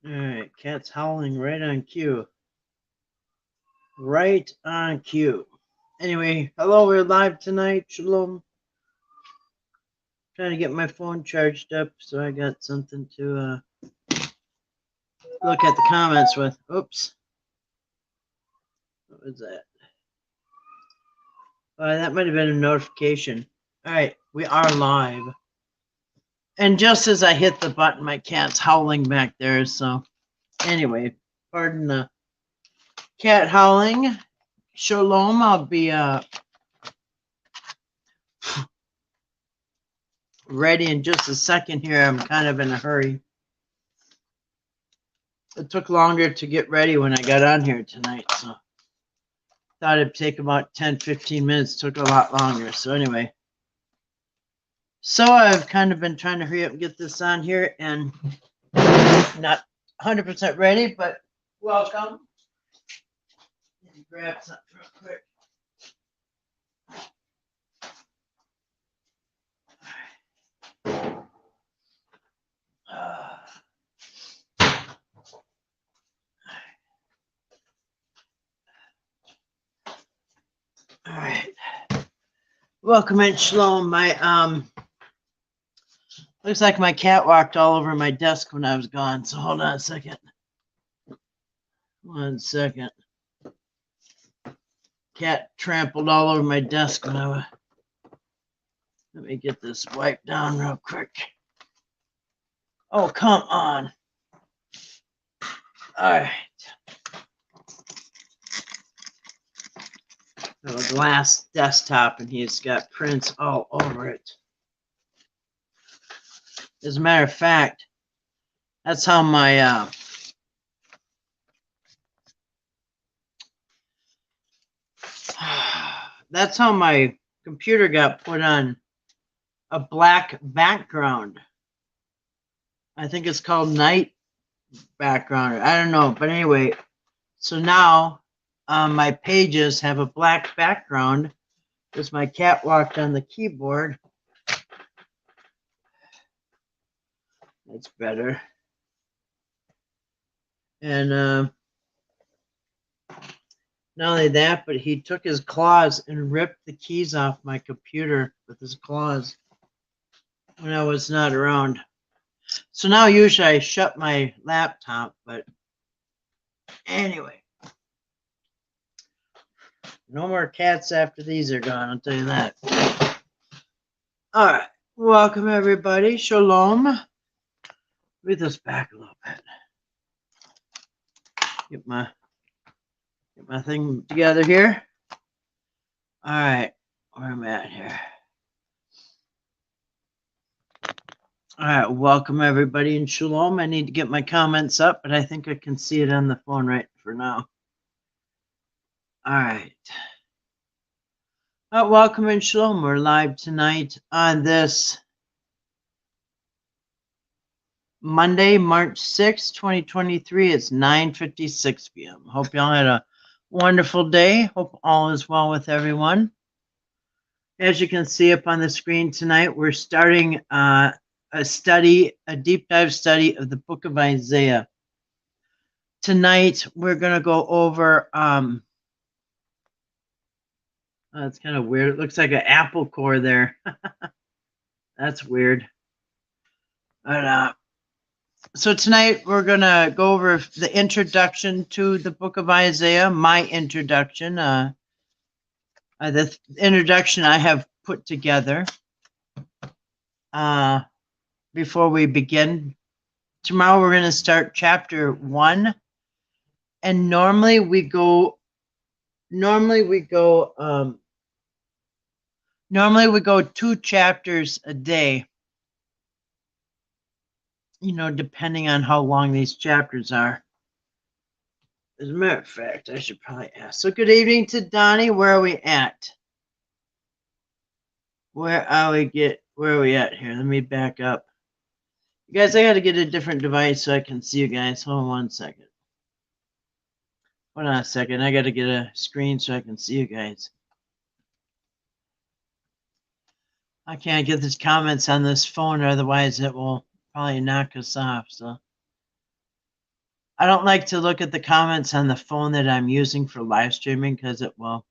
Alright, cat's howling right on cue. Right on cue. Anyway, hello, we're live tonight. Shalom. Trying to get my phone charged up so I got something to look at the comments with. Oops. What was that? That might have been a notification. Alright, we are live. And just as I hit the button, my cat's howling back there. So, anyway, pardon the cat howling. Shalom. I'll be ready in just a second here. I'm kind of in a hurry. It took longer to get ready when I got on here tonight, so thought it'd take about 10-15 minutes. Took a lot longer. So anyway, so I've kind of been trying to hurry up and get this on here, and not 100% ready, but welcome. Let me grab something real quick. All right. Welcome in, Shalom. My looks like my cat walked all over my desk when I was gone. So hold on a second. 1 second. Cat trampled all over my desk when I was. Let me get this wiped down real quick. Oh, come on. All right. A glass desktop, and he's got prints all over it. As a matter of fact, that's how my computer got put on a black background. I think it's called night background. I don't know, but anyway, so now my pages have a black background because my cat walked on the keyboard. That's better. And not only that, but he took his claws and ripped the keys off my computer with his claws when I was not around. So now usually I shut my laptop, but anyway. No more cats after these are gone, I'll tell you that. All right. Welcome, everybody. Shalom. Read this back a little bit. Get my thing together here. All right. Where am I at here? All right. Welcome, everybody, in Shalom. I need to get my comments up, but I think I can see it on the phone right for now. All right. Welcome in Shalom. We're live tonight on this Monday, March 6, 2023. It's 9:56 p.m. Hope y'all had a wonderful day. Hope all is well with everyone. As you can see up on the screen tonight, we're starting a deep dive study of the book of Isaiah. Tonight, we're going to go over, it's kind of weird. It looks like an apple core there. That's weird. But, so tonight we're going to go over the introduction to the book of Isaiah, my introduction, the introduction I have put together before we begin. Tomorrow we're going to start chapter 1, and normally we go 2 chapters a day. You know, depending on how long these chapters are. As a matter of fact, I should probably ask. So good evening to Donnie. Where are we at? Where are we at here? Let me back up. You guys, I got to get a different device so I can see you guys. Hold on 1 second. Hold on a second. I got to get a screen so I can see you guys. I can't get these comments on this phone, otherwise it will probably knock us off. So I don't like to look at the comments on the phone that I'm using for live streaming because it will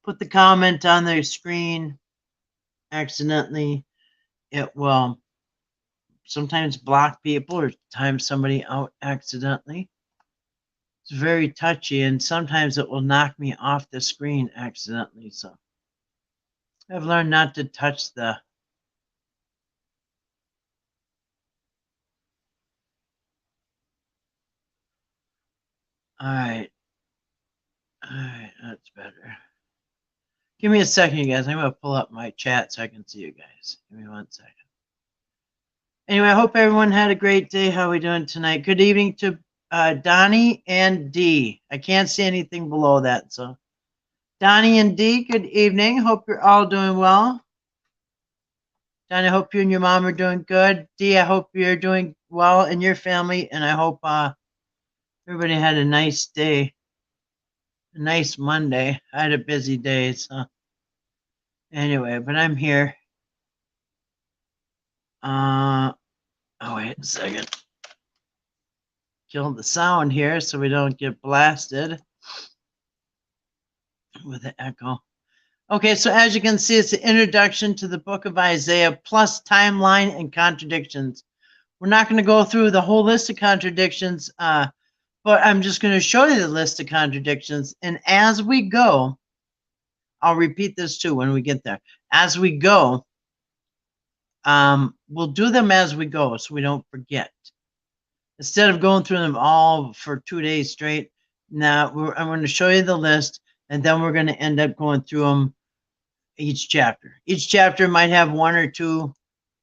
put the comment on their screen accidentally. It will sometimes block people or time somebody out accidentally. It's very touchy, and sometimes it will knock me off the screen accidentally. So I've learned not to touch the all right. All right, that's better. Give me a second, you guys. I'm going to pull up my chat so I can see you guys. Give me 1 second. Anyway, I hope everyone had a great day. How are we doing tonight? Good evening to Donnie and Dee. I can't see anything below that. So, Donnie and Dee, good evening. Hope you're all doing well. Donnie, I hope you and your mom are doing good. Dee, I hope you're doing well and your family. And I hope everybody had a nice day, a nice Monday. I had a busy day. So, anyway, but I'm here. Oh, wait a second. Kill the sound here so we don't get blasted with the echo. Okay, so as you can see, it's the introduction to the book of Isaiah plus timeline and contradictions. We're not going to go through the whole list of contradictions, but I'm just going to show you the list of contradictions. And as we go, I'll repeat this too when we get there. As we go, we'll do them as we go so we don't forget. Instead of going through them all for 2 days straight, now I'm going to show you the list, and then we're going to end up going through them each chapter. Each chapter might have 1 or 2.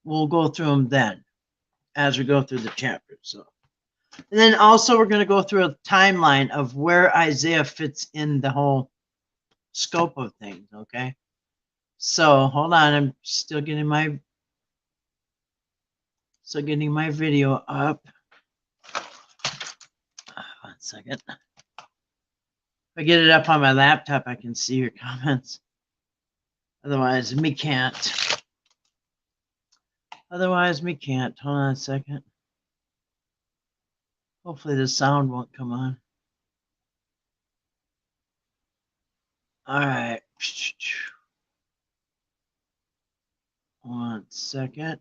We'll go through them then as we go through the chapters. So, and then also we're going to go through a timeline of where Isaiah fits in the whole scope of things, okay? So hold on, I'm still getting my video up. 1 second. If I get it up on my laptop, I can see your comments. Otherwise, me can't. Hold on a second. Hopefully the sound won't come on. All right. 1 second.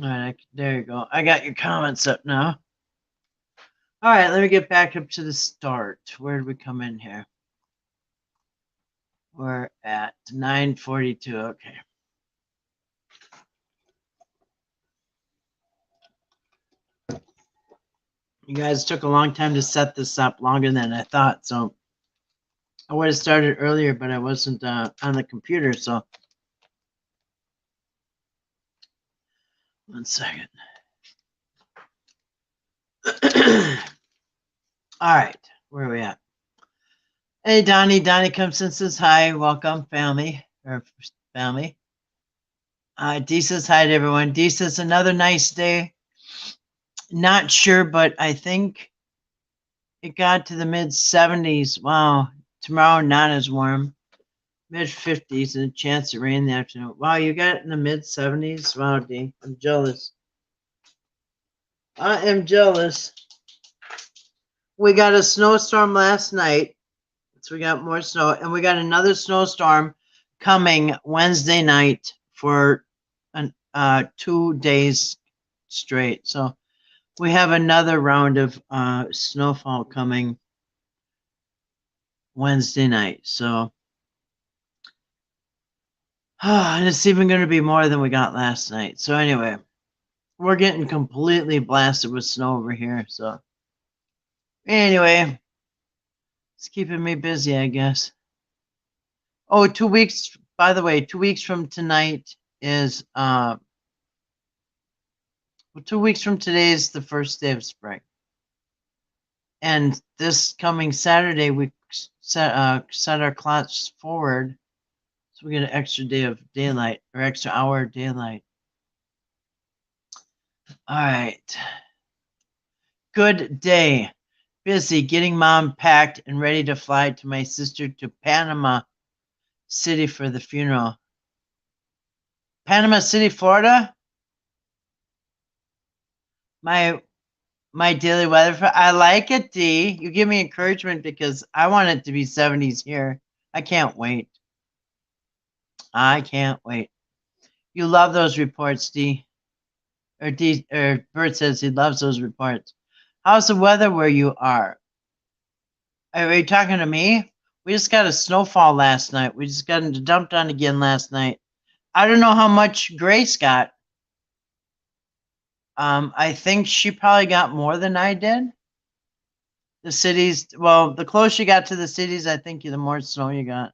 All right, there you go. I got your comments up now. All right, let me get back up to the start. Where did we come in here? We're at 9:42. Okay. You guys took a long time to set this up, longer than I thought. So I would have started earlier, but I wasn't on the computer. So 1 second. All right, where are we at? Hey, Donnie. Donnie comes in, says hi. Welcome, family. Dee says hi to everyone. Dee says another nice day. Not sure, but I think it got to the mid 70s. Wow. Tomorrow not as warm. Mid 50s and a chance of rain in the afternoon. Wow, you got it in the mid 70s? Wow, Dee. I'm jealous. I am jealous. We got a snowstorm last night. So we got more snow. And we got another snowstorm coming Wednesday night for 2 days straight. So we have another round of snowfall coming Wednesday night. So and it's even going to be more than we got last night. So anyway, we're getting completely blasted with snow over here. So anyway, it's keeping me busy, I guess. Oh, 2 weeks, by the way, 2 weeks from tonight is 2 weeks from today is the first day of spring. And this coming Saturday, we set our clocks forward, so we get an extra day of daylight, or extra hour of daylight. All right. Good day. Busy getting mom packed and ready to fly to my sister to Panama City for the funeral. Panama City, Florida. My daily weather. I like it, D. You give me encouragement because I want it to be 70s here. I can't wait. I can't wait. You love those reports, D. Or Bert says he loves those reports. How's the weather where you are? Are you talking to me? We just got a snowfall last night. We just got dumped on again last night. I don't know how much Grace got. I think she probably got more than I did. The cities, well, the closer you got to the cities, I think the more snow you got.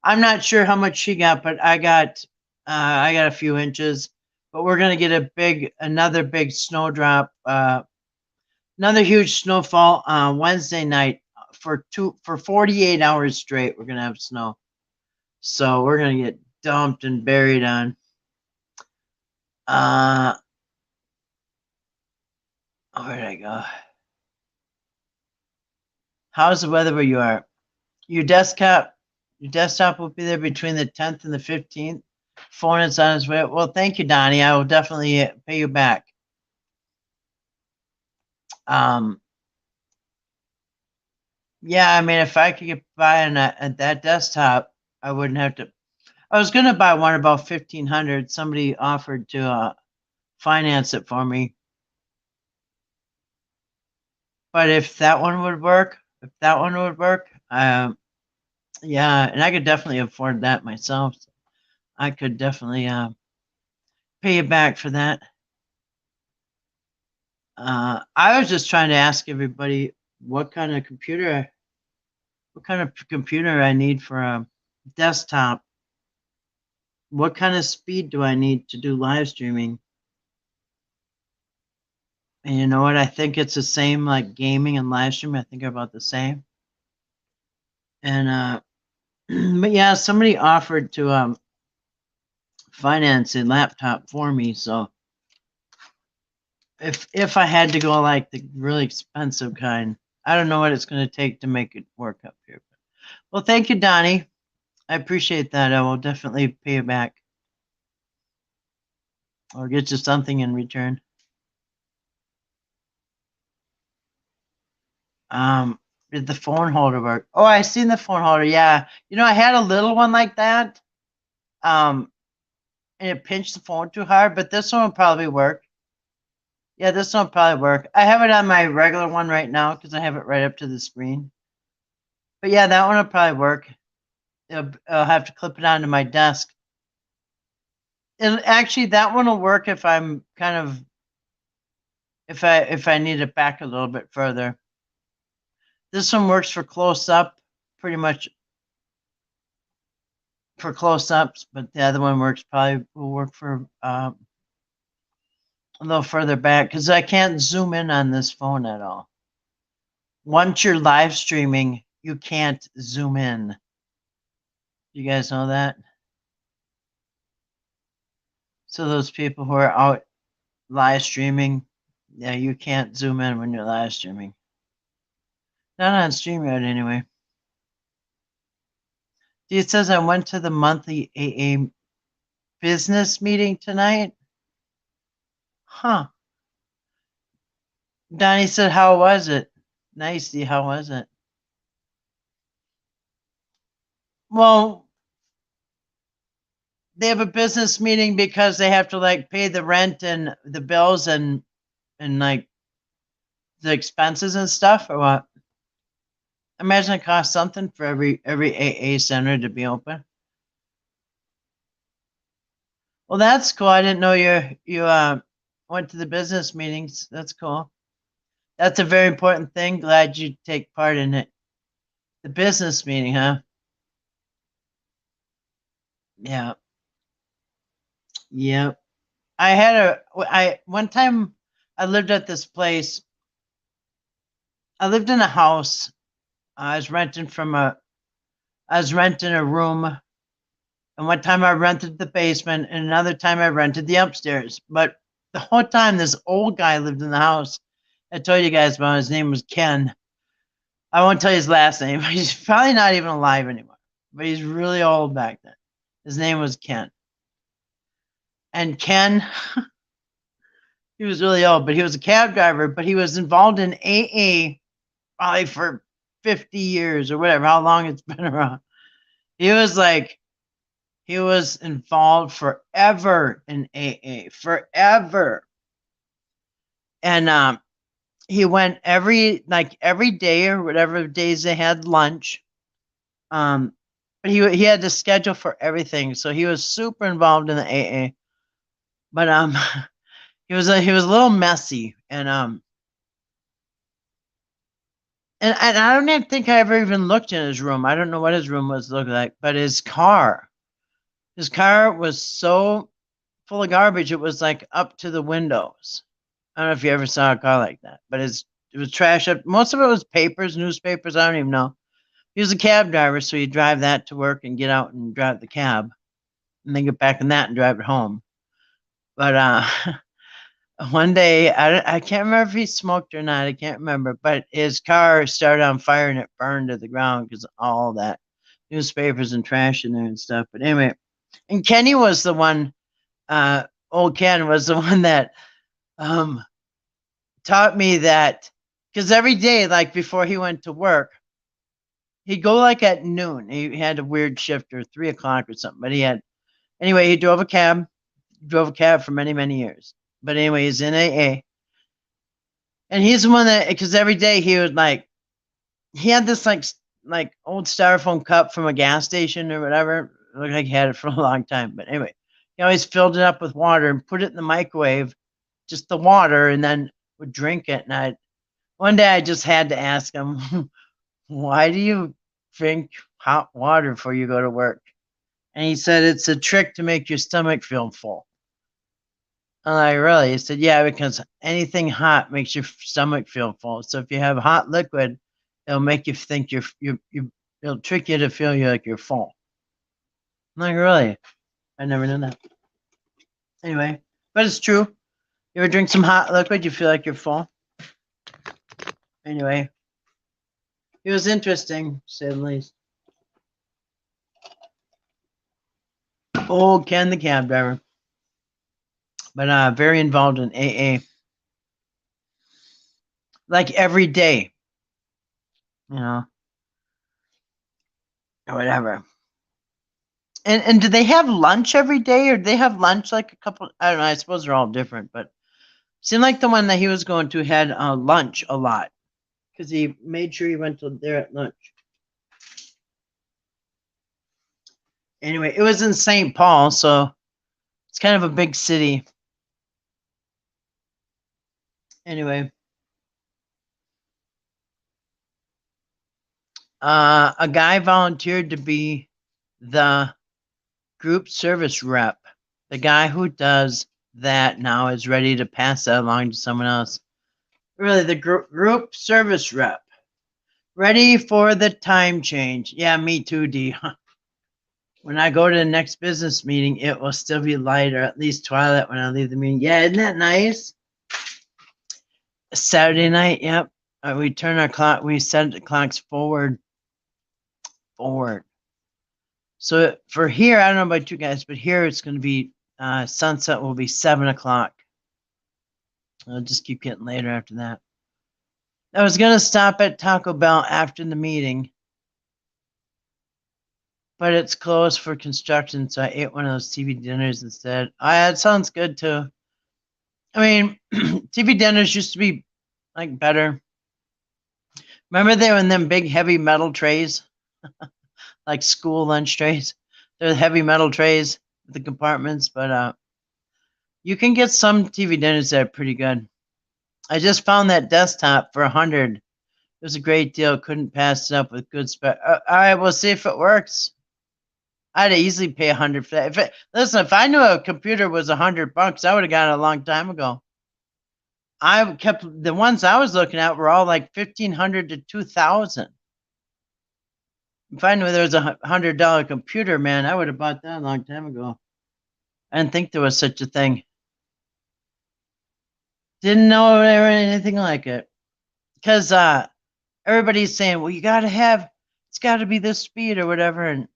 I'm not sure how much she got, but I got a few inches. But we're gonna get another big snowdrop, another huge snowfall on Wednesday night for 48 hours straight. We're gonna have snow, so we're gonna get dumped and buried on. Where did I go? How's the weather where you are? Your desktop will be there between the 10th and the 15th. Phone is on its way. Well, thank you, Donnie. I will definitely pay you back. Yeah, I mean, if I could get by at that desktop, I wouldn't have to. I was going to buy one about 1,500. Somebody offered to finance it for me. But if that one would work, yeah, and I could definitely afford that myself. I could definitely pay you back for that. I was just trying to ask everybody what kind of computer I need for a desktop. What kind of speed do I need to do live streaming? And you know what? I think it's the same like gaming and live streaming. I think they're about the same. And but yeah, somebody offered to finance a laptop for me. So if I had to go like the really expensive kind, I don't know what it's going to take to make it work up here. Well, thank you, Donnie. I appreciate that. I will definitely pay you back or get you something in return. Did the phone holder work? Oh, I seen the phone holder. Yeah, you know, I had a little one like that. And it pinched the phone too hard, but this one will probably work. Yeah, this one will probably work. I have it on my regular one right now because I have it right up to the screen. But yeah, that one will probably work. I'll have to clip it onto my desk. And actually, that one will work if I'm kind of if I need it back a little bit further. This one works for close up, pretty much for close ups, but the other one will work for a little further back because I can't zoom in on this phone at all. Once you're live streaming, you can't zoom in. You guys know that? So those people who are out live streaming, yeah, you can't zoom in when you're live streaming. Not on StreamYard anyway. It says I went to the monthly AA business meeting tonight. Huh. Donnie said, how was it? Nice, D, how was it? Well, they have a business meeting because they have to like pay the rent and the bills and like the expenses and stuff, or what? Imagine it costs something for every AA center to be open. Well, that's cool. I didn't know you went to the business meetings. That's cool. That's a very important thing. Glad you take part in it. The business meeting, huh? Yeah. Yeah. One time I lived at this place. I lived in a house. I was renting a room. And one time I rented the basement and another time I rented the upstairs. But the whole time this old guy lived in the house. I told you guys about his name was Ken. I won't tell you his last name. He's probably not even alive anymore. But he's really old back then. His name was Ken. And Ken, he was really old, but he was a cab driver, but he was involved in AA probably for 50 years or whatever, how long it's been around. He was involved forever in AA, forever. And he went every day or whatever days they had lunch. But he had to schedule for everything, so he was super involved in the AA. But he was a little messy, and I don't even think I ever even looked in his room. I don't know what his room was look like, but his car was so full of garbage. It was like up to the windows. I don't know if you ever saw a car like that, but it was trash up. Most of it was papers, newspapers. I don't even know. He was a cab driver, so he'd drive that to work and get out and drive the cab, and then get back in that and drive it home. But one day, I can't remember if he smoked or not. I can't remember, but his car started on fire and it burned to the ground because all that newspapers and trash in there and stuff. But anyway, and Kenny was the one. Old Ken was the one that taught me that, because every day, like before he went to work, he'd go like at noon. He had a weird shift or 3 o'clock or something. But he drove a cab for many, many years. But anyway, he's in AA. And he's the one that, because every day he would he had this like old styrofoam cup from a gas station or whatever. It looked like he had it for a long time. But anyway, he always filled it up with water and put it in the microwave, just the water, and then would drink it. And one day I just had to ask him, why do you drink hot water before you go to work? And he said, it's a trick to make your stomach feel full. I'm like, really? He said, yeah, because anything hot makes your stomach feel full. So if you have hot liquid, it'll make you think it'll trick you to feel like you're full. I'm like, really? I never knew that. Anyway, but it's true. You ever drink some hot liquid, you feel like you're full? Anyway, it was interesting, to say the least. Old Ken the cab driver. But very involved in AA. Like every day. Or whatever. And do they have lunch every day, or do they have lunch like a couple? I don't know. I suppose they're all different, but it seemed like the one that he was going to had lunch a lot, because he made sure he went to there at lunch. Anyway, it was in St. Paul, so it's kind of a big city. Anyway, a guy volunteered to be the group service rep. The guy who does that now is ready to pass that along to someone else. Really, the group service rep. Ready for the time change. Yeah, me too, D. When I go to the next business meeting, it will still be light, or at least twilight when I leave the meeting. Yeah, isn't that nice? Saturday night, yep. We turn our clock, we set the clocks forward. So for here, I don't know about you guys, but here it's going to be sunset will be 7 o'clock. I'll just keep getting later after that. I was going to stop at Taco Bell after the meeting, but it's closed for construction, so I ate one of those TV dinners instead. It sounds good too. I mean, TV dinners used to be like better. Remember they were in them big heavy metal trays? Like school lunch trays. They're heavy metal trays with the compartments, but you can get some TV dinners that are pretty good. I just found that desktop for $100. It was a great deal. Couldn't pass it up with good spec. All right, we'll see if it works. I'd easily pay $100 for that. Listen, if I knew a computer was $100, I would have gotten it a long time ago. The ones I was looking at were all like $1,500 to $2,000. If I knew there was a $100 computer, man, I would have bought that a long time ago. I didn't think there was such a thing. Didn't know there was anything like it. Because everybody's saying, well, it's got to be this speed or whatever. And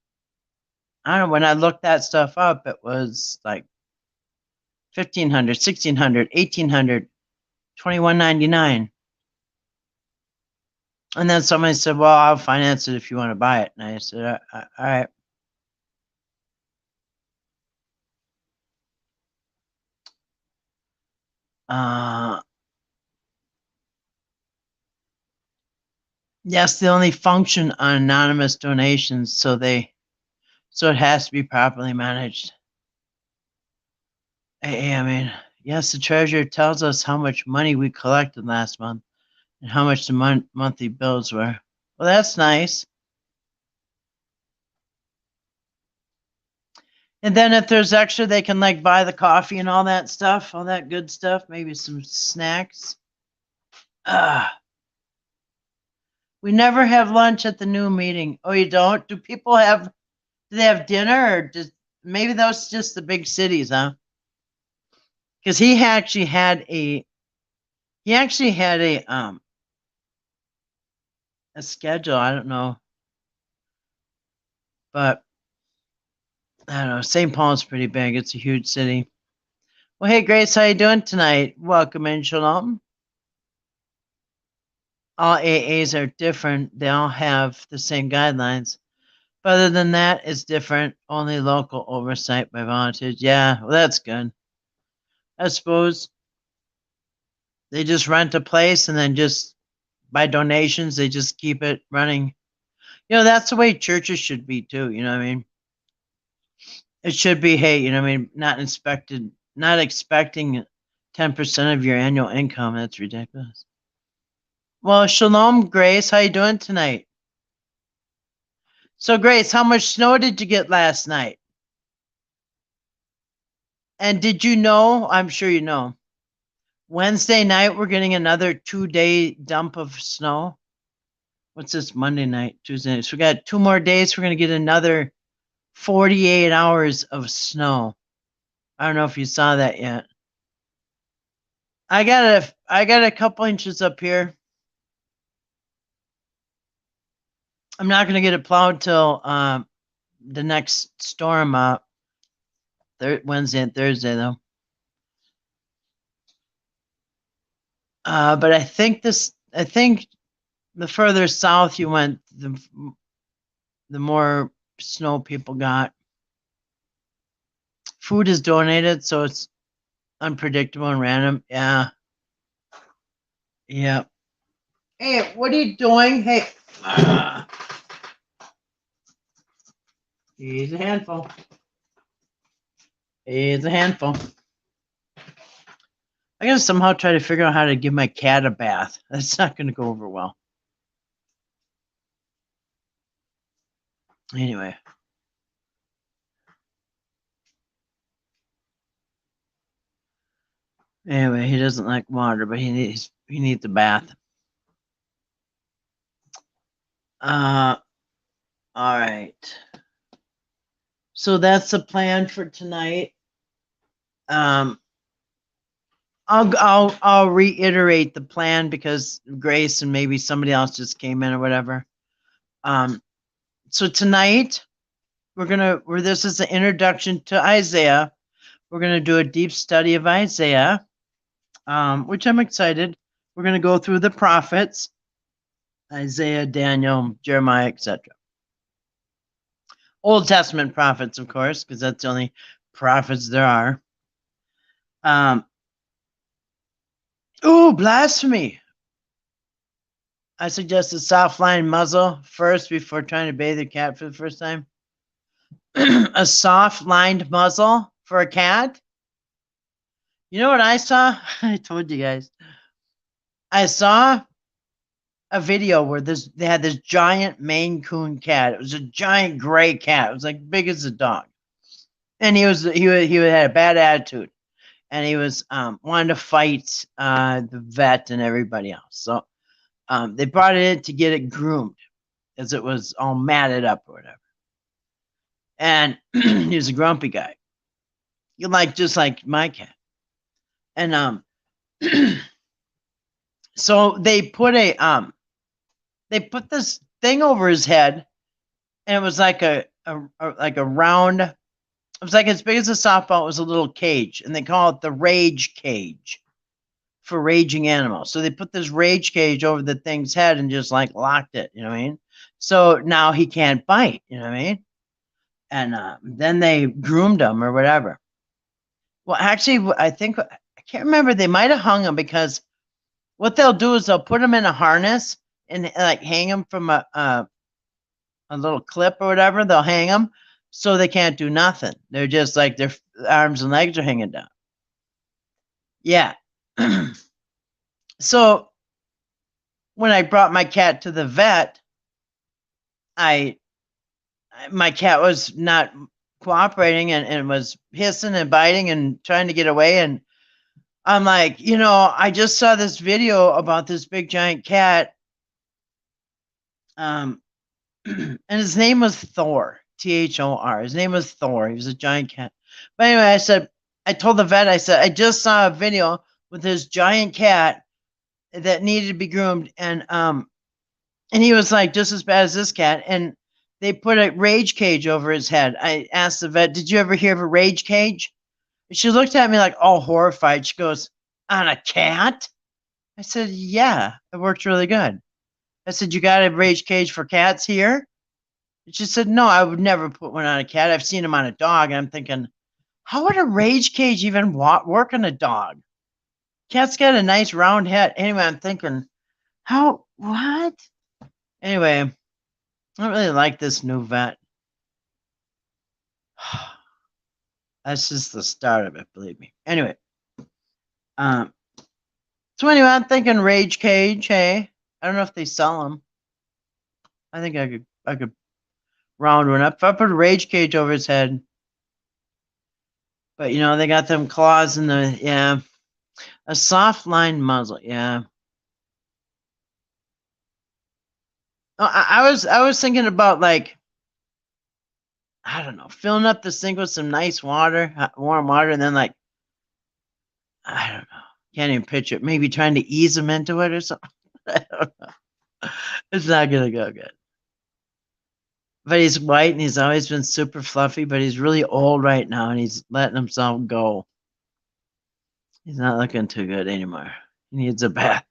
I don't know, when I looked that stuff up, it was like $1,500, $1,600, $1,800, $2,199. And then somebody said, well, I'll finance it if you want to buy it. And I said, all right. Yes, they only function on anonymous donations, so it has to be properly managed. I mean, yes, the treasurer tells us how much money we collected last month and how much the monthly bills were. Well, that's nice. And then if there's extra, they can like buy the coffee and all that stuff, all that good stuff, maybe some snacks. We never have lunch at the new meeting. Oh, you don't? Do they have dinner, or maybe that's just the big cities, huh? Because he actually had a schedule. I don't know, but I don't know. St. Paul's pretty big. It's a huge city. Well, hey, Grace, how you doing tonight? Welcome in, Shalom. All AAs are different. They all have the same guidelines. But other than that, it's different. Only local oversight by volunteers. Yeah, well, that's good. I suppose they just rent a place and then just by donations, they just keep it running. You know, that's the way churches should be too. You know what I mean? It should be, hey, you know what I mean? Not expecting 10% of your annual income. That's ridiculous. Well, Shalom, Grace. How you doing tonight? So, Grace, how much snow did you get last night? And did you know, I'm sure you know, Wednesday night we're getting another 2-day dump of snow. What's this, Monday night, Tuesday night? So we got 2 more days. We're going to get another 48 hours of snow. I don't know if you saw that yet. I got a couple inches up here. I'm not going to get it plowed till the next storm Wednesday and Thursday though. But I think the further south you went, the more snow people got. Food is donated, so it's unpredictable and random. Yeah. Yeah. Hey, what are you doing? Hey. He's a handful. He's a handful. I gotta somehow try to figure out how to give my cat a bath. That's not gonna go over well. Anyway. Anyway, he doesn't like water, but he needs a bath. All right. So that's the plan for tonight. I'll reiterate the plan because Grace and maybe somebody else just came in or whatever. So tonight this is the introduction to Isaiah. We're gonna do a deep study of Isaiah, which I'm excited. We're gonna go through the prophets, Isaiah, Daniel, Jeremiah, etc. Old Testament prophets, of course, because that's the only prophets there are. Oh, blasphemy! I suggest a soft-lined muzzle first before trying to bathe a cat for the first time. A soft-lined muzzle for a cat? You know what I saw? I told you guys. I saw a video where they had this giant Maine Coon cat. It was a giant gray cat. It was like big as a dog, and he had a bad attitude, and he was wanted to fight the vet and everybody else. So they brought it in to get it groomed, as it was all matted up or whatever. And he was a grumpy guy, just like my cat. And so they put this thing over his head, and it was like a round It was like as big as a softball. It was a little cage, and they call it the rage cage for raging animals. So they put this rage cage over the thing's head and just like locked it. You know what I mean? So now he can't bite. You know what I mean? And then they groomed him or whatever. Well, actually, I think I can't remember. They might have hung him because what they'll do is they'll put him in a harness and like hang him from a little clip or whatever. They'll hang them so they can't do nothing. They're just like their arms and legs are hanging down. Yeah. So when I brought my cat to the vet, my cat was not cooperating and was hissing and biting and trying to get away. And I'm like, I just saw this video about this big giant cat. And his name was Thor, Thor. His name was Thor. He was a giant cat. But anyway, I told the vet, I said, I just saw a video with this giant cat that needed to be groomed. And he was like just as bad as this cat. And they put a rage cage over his head. I asked the vet, did you ever hear of a rage cage? And she looked at me like all horrified. She goes, on a cat? I said, yeah, it worked really good. I said, you got a rage cage for cats here? And she said, no, I would never put one on a cat. I've seen them on a dog. And I'm thinking, how would a rage cage even work on a dog? Cat's got a nice round head. Anyway, I'm thinking, what? Anyway, I don't really like this new vet. That's just the start of it, believe me. Anyway, so anyway, I'm thinking rage cage. Hey, I don't know if they sell them. I think I could round one up. If I put a rage cage over his head, but they got them claws in the a soft line muzzle. Yeah. I was thinking about like, I don't know, filling up the sink with some nice water, warm water, and then like, I don't know, can't even picture it. Maybe trying to ease him into it or something. I don't know. It's not gonna go good. But he's white and he's always been super fluffy, but he's really old right now and he's letting himself go. He's not looking too good anymore. He needs a bath.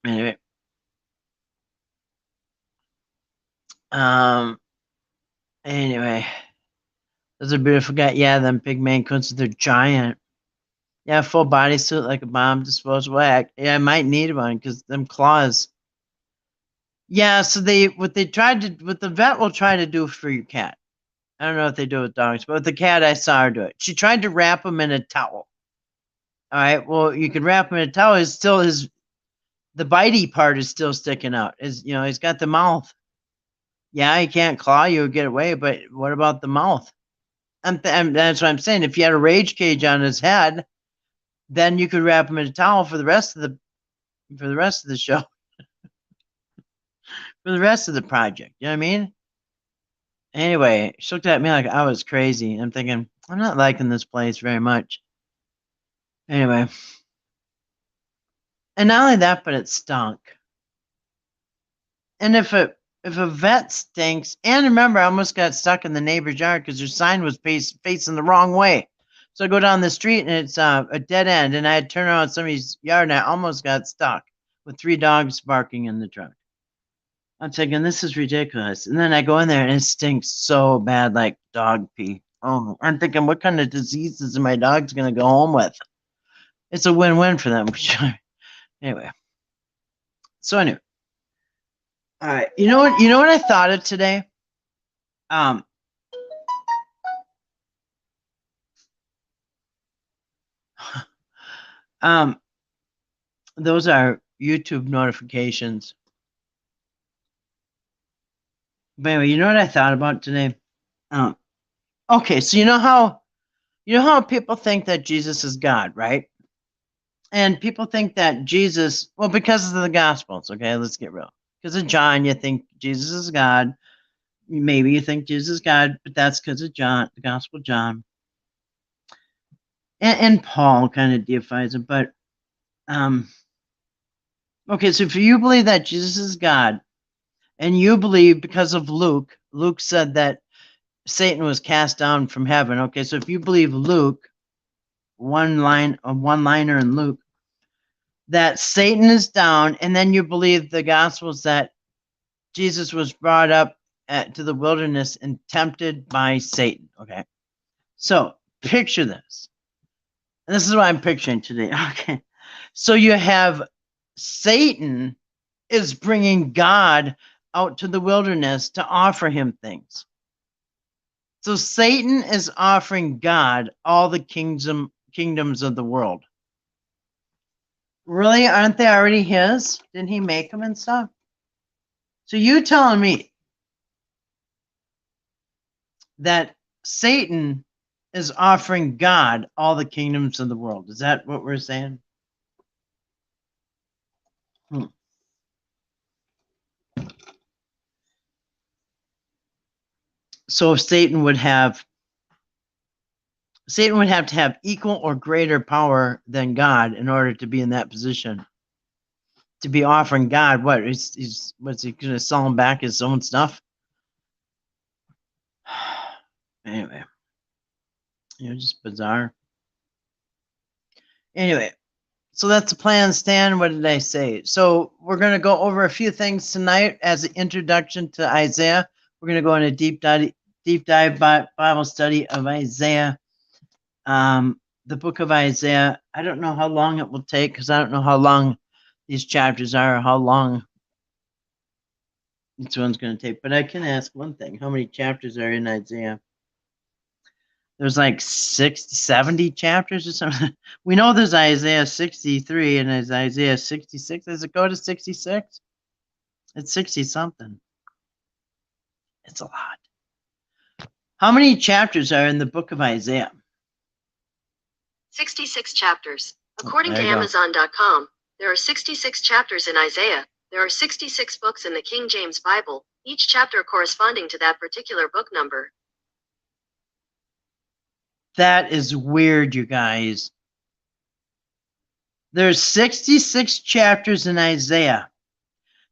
Anyway. Anyway. Those are beautiful guys. Yeah, them big Maine Coons, they're giant. Yeah, full bodysuit like a bomb disposable. Yeah, I might need one because them claws. Yeah, so what the vet will try to do for your cat. I don't know if they do it with dogs, but with the cat, I saw her do it. She tried to wrap him in a towel. All right, well, you can wrap him in a towel. It's still the bitey part is still sticking out. He's got the mouth. Yeah, he can't claw you or get away, but what about the mouth? And that's what I'm saying. If you had a rage cage on his head, then you could wrap him in a towel for the rest of the show. For the rest of the project. You know what I mean? Anyway, she looked at me like I was crazy. I'm thinking, I'm not liking this place very much. Anyway. And not only that, but it stunk. And if a vet stinks, and remember, I almost got stuck in the neighbor's yard because their sign was facing the wrong way. So I go down the street and it's a dead end, and I had to turn around somebody's yard and I almost got stuck with 3 dogs barking in the truck. I'm thinking, this is ridiculous. And then I go in there and it stinks so bad, like dog pee. Oh, I'm thinking, what kind of diseases are my dogs going to go home with? It's a win-win for them. Anyway. So anyway. All right. You know what I thought of today? Those are YouTube notifications. But anyway, you know what I thought about today? Okay, so you know how people think that Jesus is God, right? And people think that Jesus, well, because of the Gospels, okay, let's get real. Because of John, you think Jesus is God. Maybe you think Jesus is God, but that's because of John, the Gospel of John. And Paul kind of deifies it, but okay, so if you believe that Jesus is God, and you believe because of Luke said that Satan was cast down from heaven. Okay, so if you believe Luke, one-liner in Luke, that Satan is down, and then you believe the Gospels that Jesus was brought up to the wilderness and tempted by Satan. Okay, so picture this. And this is what I'm picturing today. Okay, so you have Satan is bringing God out to the wilderness to offer him things. So Satan is offering God all the kingdoms of the world. Really? Aren't they already his? Didn't he make them and stuff? So you telling me that Satan is offering God all the kingdoms of the world? Is that what we're saying? So Satan would have to have equal or greater power than God in order to be in that position. To be offering God what? What's he going to sell him back his own stuff? Anyway, just bizarre. Anyway, so that's the plan, Stan. What did I say? So we're going to go over a few things tonight as an introduction to Isaiah. We're going to go on a deep dive Bible study of Isaiah. The book of Isaiah. I don't know how long it will take because I don't know how long these chapters are or how long each one's going to take. But I can ask one thing. How many chapters are in Isaiah? There's like 60, 70 chapters or something. We know there's Isaiah 63 and there's Isaiah 66. Does it go to 66? It's 60 something. It's a lot. How many chapters are in the book of Isaiah? 66 chapters. According to Amazon.com, there are 66 chapters in Isaiah. There are 66 books in the King James Bible, each chapter corresponding to that particular book number. That is weird, you guys. There's 66 chapters in Isaiah.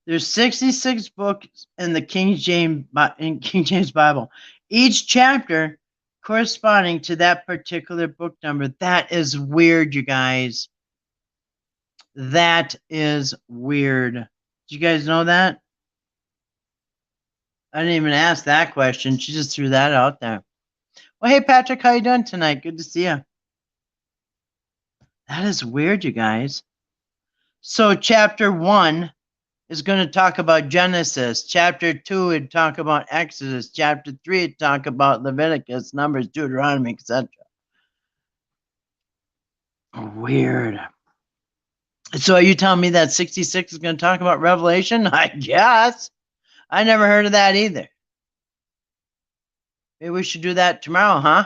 There's 66 books in the King James Bible. Each chapter corresponding to that particular book number. That is weird, you guys. That is weird. Did you guys know that? I didn't even ask that question. She just threw that out there. Well, hey, Patrick, how you doing tonight? Good to see you. That is weird, you guys. So chapter 1 is going to talk about Genesis. Chapter 2 would talk about Exodus. Chapter 3 would talk about Leviticus, Numbers, Deuteronomy, etc. Weird. So are you telling me that 66 is going to talk about Revelation? I guess. I never heard of that either. Maybe we should do that tomorrow, huh?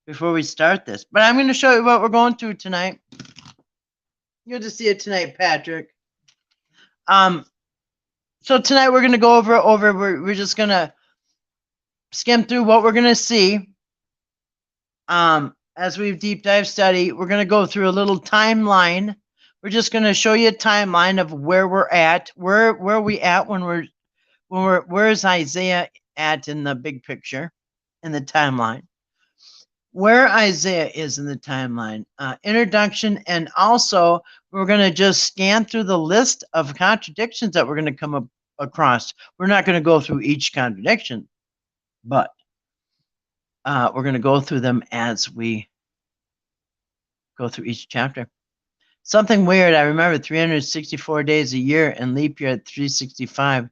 Before we start this. But I'm going to show you what we're going through tonight. Good to see you tonight, Patrick. So tonight we're going to go over we're just going to skim through what we're going to see. As we deep dive study, we're going to go through a little timeline. We're just going to show you a timeline of where we're at. Where are we at where's Isaiah at in the big picture, in the timeline? Where Isaiah is in the timeline, introduction, and also we're going to just scan through the list of contradictions that we're going to come across. We're not going to go through each contradiction, but we're going to go through them as we go through each chapter. Something weird, I remember 364 days a year and leap year at 365.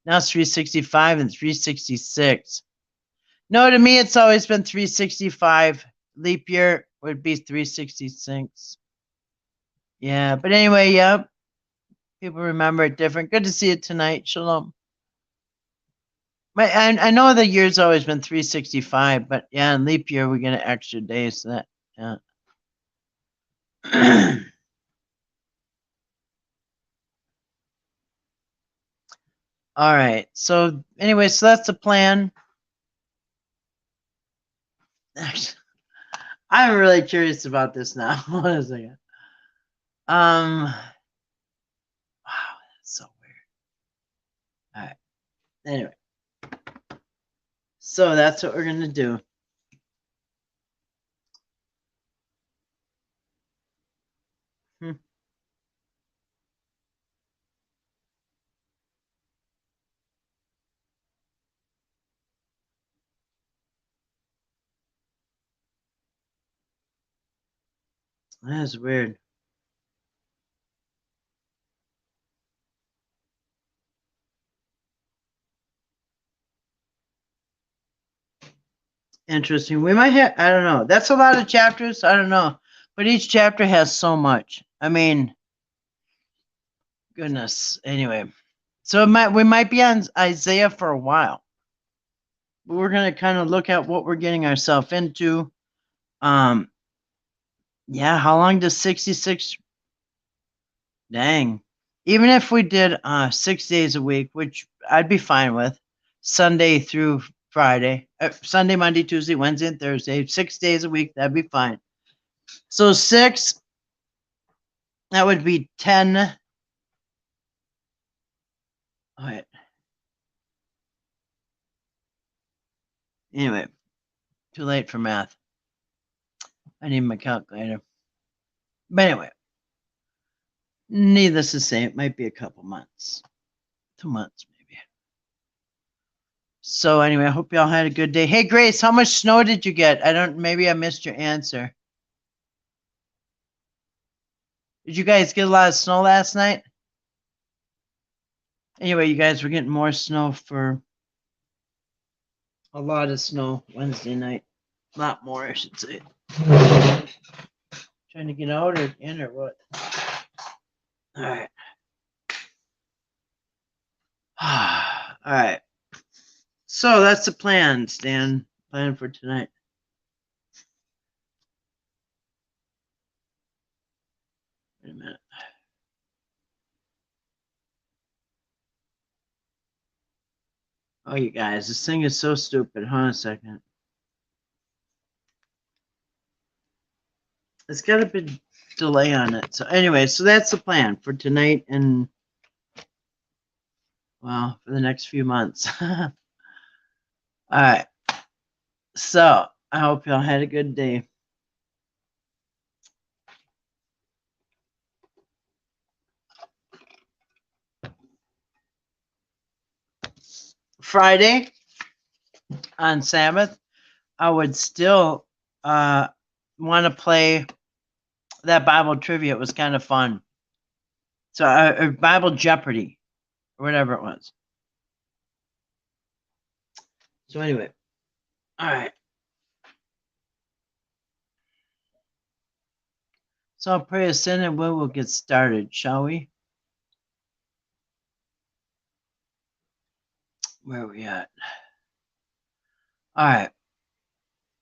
Now it's 365 and 366. No, to me, it's always been 365. Leap year would be 366. Yeah, but anyway, yeah. People remember it different. Good to see you tonight. Shalom. I know the year's always been 365, but yeah, in leap year, we get an extra day. So that, yeah. All right. So anyway, so that's the plan. I'm really curious about this now. Hold on a second. Wow, that's so weird. All right. Anyway, So that's what we're going to do. That is weird. Interesting. We might have, I don't know. That's a lot of chapters. I don't know. But each chapter has so much. I mean, goodness. Anyway. So we might be on Isaiah for a while. But we're going to kind of look at what we're getting ourselves into. Yeah, how long does 66? Dang. Even if we did 6 days a week, which I'd be fine with, Sunday through Friday, Sunday, Monday, Tuesday, Wednesday, and Thursday, 6 days a week, that'd be fine. So 6, that would be 10. All right. Anyway, too late for math. I need my calculator. But anyway, needless to say, it might be a couple months. 2 months, maybe. So anyway, I hope y'all had a good day. Hey, Grace, how much snow did you get? Maybe I missed your answer. Did you guys get a lot of snow last night? Anyway, you guys, we're getting more snow for a lot of snow Wednesday night. A lot more, I should say. Trying to get out or in or what? All right. All right. So that's the plan, Stan. Plan for tonight. Wait a minute. Oh, you guys, this thing is so stupid. Hold on a second. It's got a bit delay on it. So anyway, so that's the plan for tonight and, well, for the next few months. All right. So I hope y'all had a good day. Friday on Sabbath, I would still want to play that Bible trivia. It was kind of fun. So Bible Jeopardy or whatever it was. So anyway, all right. So I'll pray a sin and we'll get started, shall we? Where are we at? All right.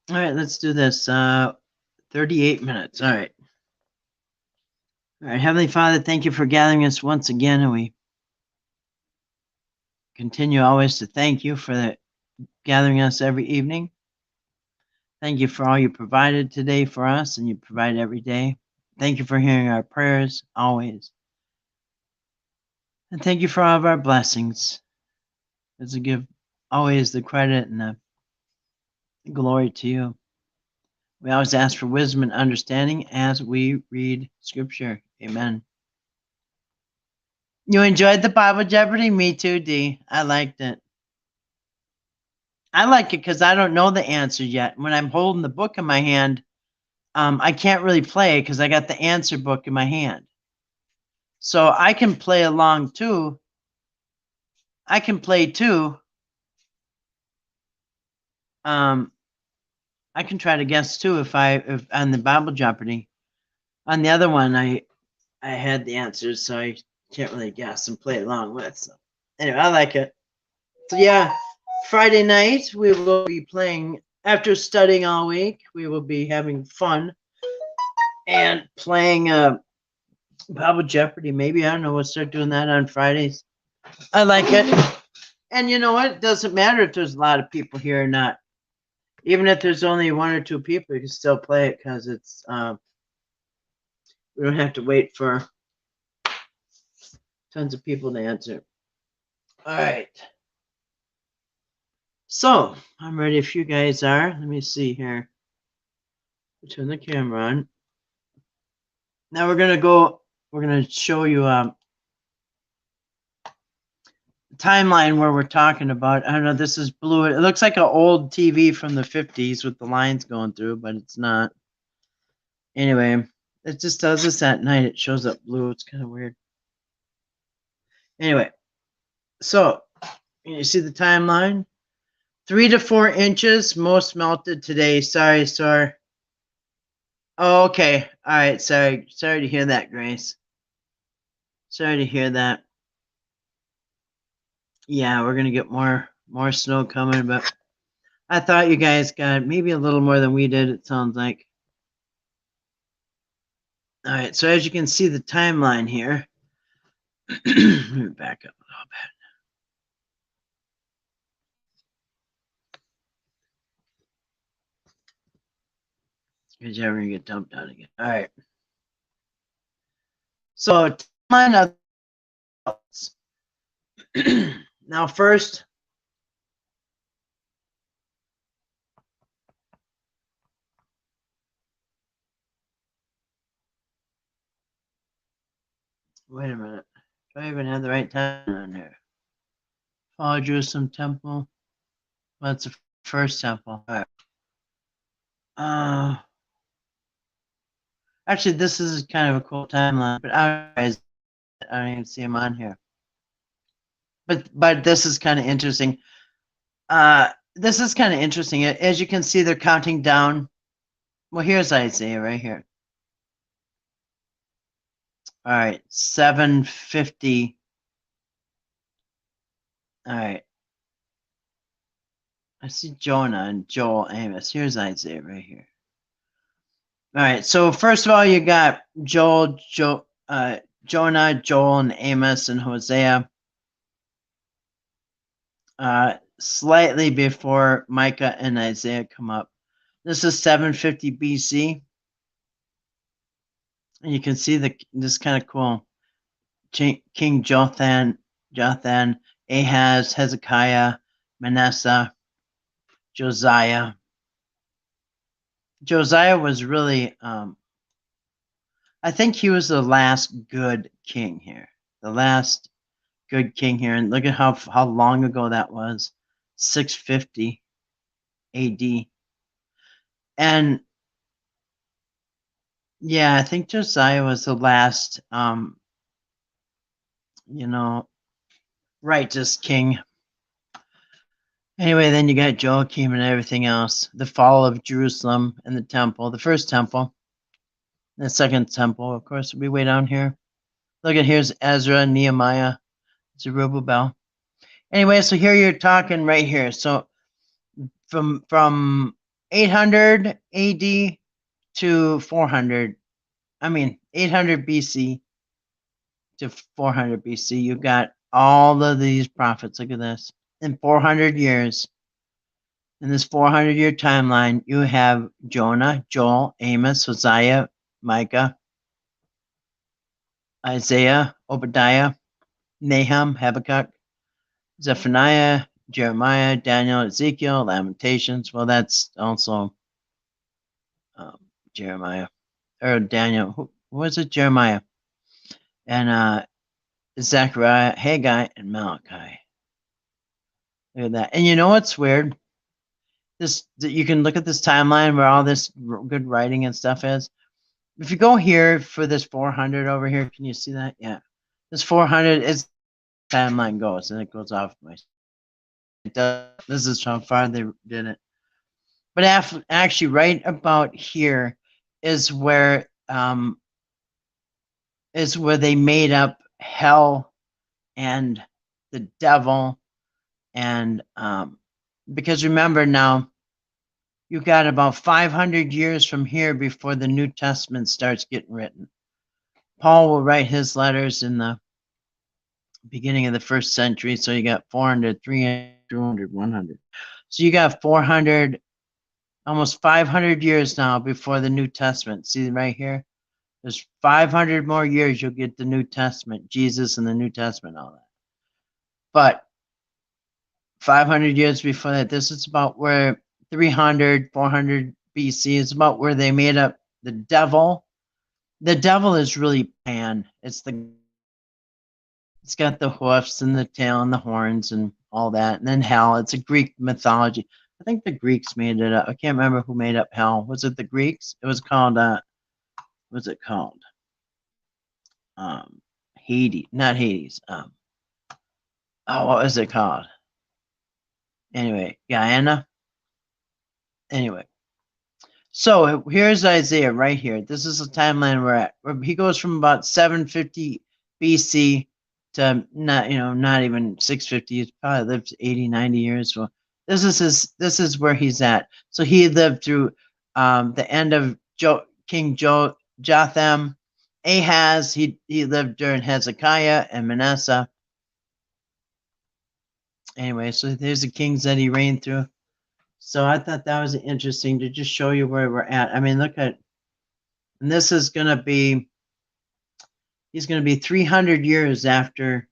All right, let's do this. 38 minutes. All right. All right, Heavenly Father, thank you for gathering us once again, and we continue always to thank you for gathering us every evening. Thank you for all you provided today for us, and you provide every day. Thank you for hearing our prayers always. And thank you for all of our blessings. As we give always the credit and the glory to you. We always ask for wisdom and understanding as we read Scripture. Amen. You enjoyed the Bible Jeopardy? Me too, Dee. I liked it. I like it because I don't know the answer yet. When I'm holding the book in my hand, I can't really play because I got the answer book in my hand. So I can play along too. I can play too. I can try to guess too if on the Bible Jeopardy. On the other one, I had the answers, so I can't really guess and play along with. So anyway, I like it. So yeah, Friday night we will be playing. After studying all week, we will be having fun and playing Bible Jeopardy. Maybe, I don't know, we'll start doing that on Fridays. I like it. And you know what? It doesn't matter if there's a lot of people here or not. Even if there's only 1 or 2 people, you can still play it because it's we don't have to wait for tons of people to answer. All right. So I'm ready if you guys are. Let me see here. Turn the camera on. Now we're gonna show you timeline where we're talking about. I don't know, this is blue. It looks like an old TV from the 50s with the lines going through, but it's not. Anyway, it just does this at night. It shows up blue. It's kind of weird. Anyway, so you see the timeline? 3 to 4 inches, most melted today. Sorry, sir. Oh, okay. All right. Sorry to hear that, Grace. Sorry to hear that. Yeah, we're gonna get more snow coming, but I thought you guys got maybe a little more than we did. It sounds like. All right. So as you can see, the timeline here. Let me back up a little bit. Because you're gonna get dumped out again. All right. So timeline of now first. Wait a minute. Do I even have the right time on here? Follow Jerusalem Temple. Well, that's the first temple. All right. Actually, this is kind of a cool timeline, but I don't even see them on here. But this is kind of interesting. This is kind of interesting. As you can see, they're counting down. Well, here's Isaiah right here. All right, 750. All right. I see Jonah and Joel, Amos. Here's Isaiah right here. All right. So first of all, you got Jonah, Joel, and Amos and Hosea. Slightly before Micah and Isaiah come up. This is 750 BC. And you can see this kind of cool. King Jotham, Ahaz, Hezekiah, Manasseh, Josiah. Josiah was really, I think he was the last good king here. The last good king here. And look at how long ago that was. 650 AD. And yeah, I think Josiah was the last, righteous king. Anyway, then you got Joachim and everything else. The fall of Jerusalem and the temple, the first temple, the second temple, of course, will be way down here. Look at here's Ezra, Nehemiah, Zerubbabel. Anyway, so here you're talking right here. So from 800 AD to 800 BC to 400 BC, you got all of these prophets. Look at this. In 400 years, in this 400-year timeline, you have Jonah, Joel, Amos, Hosea, Micah, Isaiah, Obadiah, Nahum, Habakkuk, Zephaniah, Jeremiah, Daniel, Ezekiel, Lamentations. Well, that's also Jeremiah or Daniel. Who was it? Jeremiah and Zechariah, Haggai, and Malachi. Look at that. And you know what's weird? You can look at this timeline where all this good writing and stuff is. If you go here for this 400 over here, can you see that? Yeah, this 400 is timeline goes, and it goes off my. This is how far they did it. But actually, right about here is where they made up hell and the devil, and because remember now, you got about 500 years from here before the New Testament starts getting written. Paul will write his letters in the beginning of the first century, so you got 400, 300, 200, 100. So you got 400, almost 500 years now before the New Testament. See right here? There's 500 more years you'll get the New Testament, Jesus and the New Testament, all that. But 500 years before that. This is about where 300, 400 BC is about where they made up the devil. The devil is really Pan. It's got the hoofs and the tail and the horns and all that. And then hell, it's a Greek mythology. I think the Greeks made it up. I can't remember who made up hell. Was it the Greeks? It was called what's it called? Hades, not Hades. Oh, what was it called? Anyway, Guyana. Anyway, so here's Isaiah right here. This is the timeline we're at. He goes from about 750 BC to not even 650. He's probably lived 80, 90 years. Well, this is where he's at. So he lived through the end of King Jotham, Ahaz. He lived during Hezekiah and Manasseh. Anyway, so there's the kings that he reigned through. So I thought that was interesting to just show you where we're at. I mean, look at, and this is going to be, he's going to be 300 years after,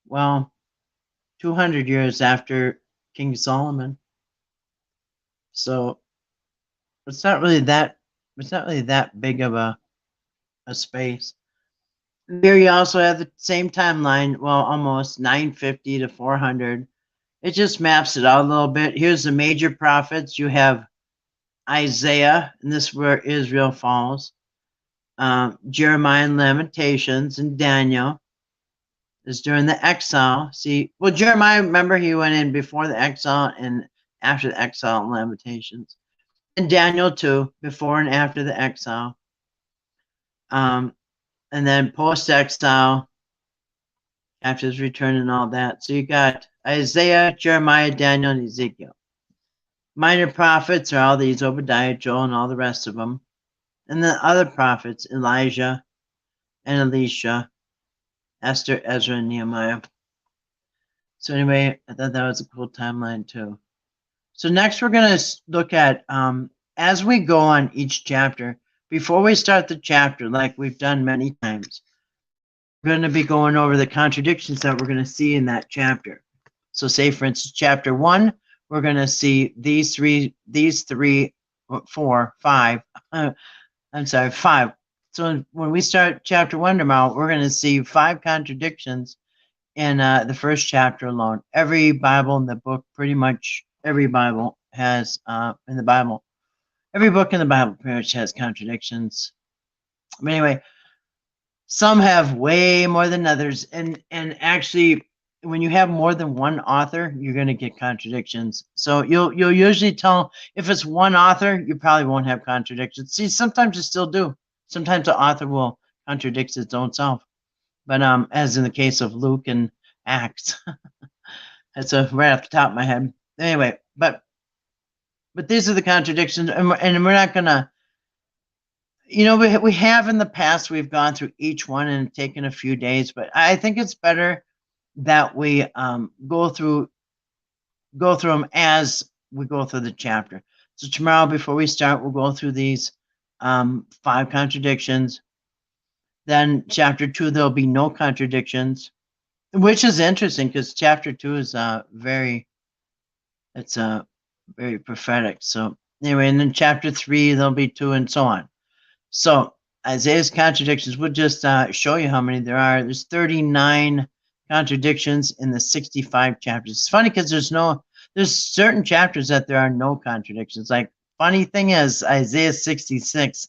well, 200 years after King Solomon. So it's not really that big of a space. Here you also have the same timeline, well, almost 950 to 400. It just maps it out a little bit. Here's the major prophets. You have Isaiah, and this is where Israel falls. Jeremiah and Lamentations, and Daniel is during the exile. See, well, Jeremiah, remember, he went in before the exile and after the exile in Lamentations. And Daniel too, before and after the exile. And then post-exile, after his return and all that. So you got Isaiah, Jeremiah, Daniel, and Ezekiel. Minor prophets are all these, Obadiah, Joel, and all the rest of them. And the other prophets, Elijah and Elisha, Esther, Ezra, and Nehemiah. So anyway, I thought that was a cool timeline too. So next we're going to look at, as we go on each chapter, before we start the chapter, like we've done many times, we're going to be going over the contradictions that we're going to see in that chapter. So say, for instance, chapter 1, we're going to see these three, 4, 5. I'm sorry, 5. So when we start chapter 1 tomorrow, we're going to see 5 contradictions in the first chapter alone. Every Bible in the book, pretty much every Bible has, in the Bible, every book in the Bible pretty much has contradictions. But anyway, some have way more than others. And actually, when you have more than one author, you're going to get contradictions. So you'll usually tell, if it's one author, you probably won't have contradictions. See, sometimes you still do. Sometimes the author will contradict his own self. But as in the case of Luke and Acts. That's right off the top of my head. Anyway, but these are the contradictions, and we're not going to, we have in the past, we've gone through each one and taken a few days, but I think it's better that we go through them as we go through the chapter. So tomorrow, before we start, we'll go through these 5 contradictions. Then chapter 2, there'll be no contradictions, which is interesting because chapter 2 is very prophetic. So anyway, and then chapter 3, there'll be 2, and so on. So Isaiah's contradictions, we'll just show you how many there are. There's 39 contradictions in the 65 chapters. It's funny because there's certain chapters that there are no contradictions. Like, funny thing is, Isaiah 66,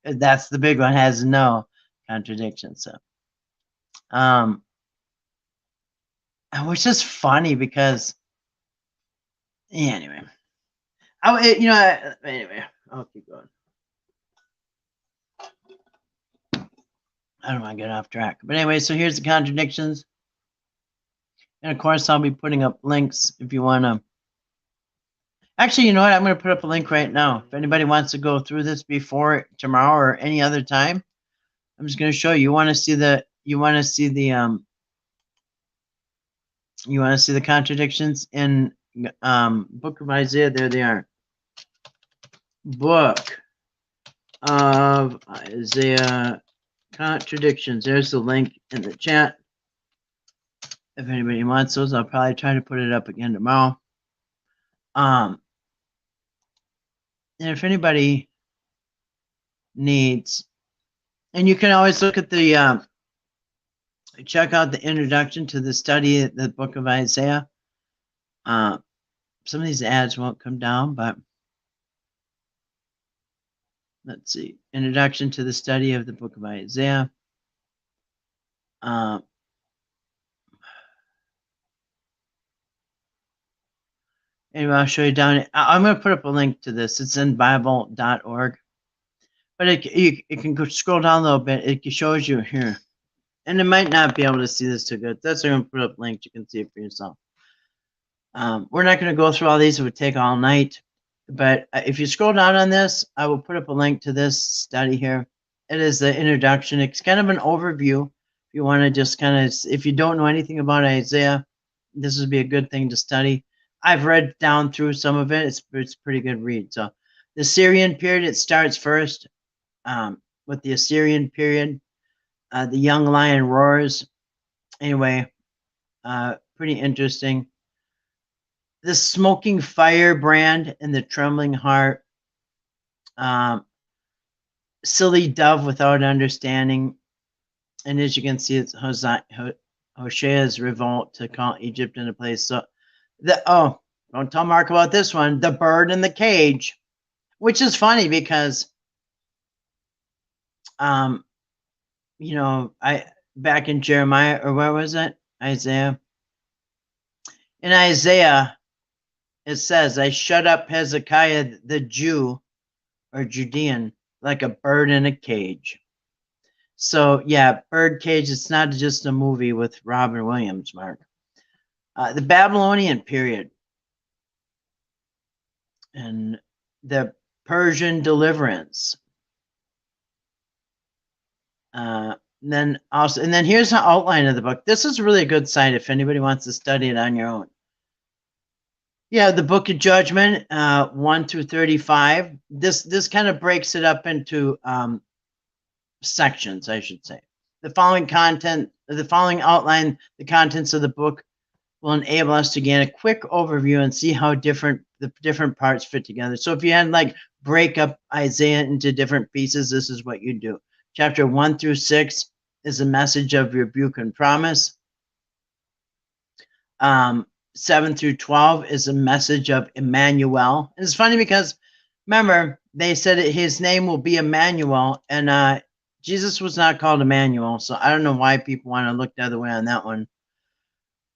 that's the big one, has no contradictions. So, which is funny because, anyway, anyway, I'll keep going. I don't want to get off track. But anyway, so here's the contradictions. And of course, I'll be putting up links if you want to. Actually, you know what? I'm going to put up a link right now. If anybody wants to go through this before tomorrow or any other time, I'm just going to show you. You want to see the contradictions in Book of Isaiah? There they are. Book of Isaiah contradictions. There's the link in the chat. If anybody wants those, I'll probably try to put it up again tomorrow. And if anybody needs, and you can always look at the, check out the introduction to the study of the book of Isaiah. Some of these ads won't come down, but let's see. Introduction to the study of the book of Isaiah. Anyway, I'll show you down. I'm going to put up a link to this. It's in Bible.org. But it can go scroll down a little bit. It shows you here. And it might not be able to see this too good. That's why I'm going to put up links. You can see it for yourself. We're not going to go through all these. It would take all night. But if you scroll down on this, I will put up a link to this study here. It is the introduction. It's kind of an overview. If you want to just kind of, if you don't know anything about Isaiah, this would be a good thing to study. I've read down through some of it. It's pretty good read. So the Assyrian period, it starts first with the Assyrian period. The young lion roars. Anyway, pretty interesting. The smoking firebrand and the trembling heart. Silly dove without understanding. And as you can see, it's Hosea's revolt to call Egypt into place. So don't tell Mark about this one. The bird in the cage, which is funny because, back in Jeremiah, or where was it? Isaiah. In Isaiah, it says, I shut up Hezekiah the Jew, or Judean, like a bird in a cage. So, yeah, Birdcage, it's not just a movie with Robin Williams, Mark. The Babylonian period and the Persian deliverance. And then here's an outline of the book. This is really a good site if anybody wants to study it on your own. Yeah, the Book of Judgment, 1 through 35. This kind of breaks it up into sections, I should say. The following outline, the contents of the book will enable us to gain a quick overview and see how the different parts fit together. So if you had break up Isaiah into different pieces, this is what you do. Chapter 1 through 6 is a message of rebuke and promise. 7 through 12 is a message of Emmanuel. And it's funny because, remember, they said his name will be Emmanuel, and Jesus was not called Emmanuel, so I don't know why people want to look the other way on that one.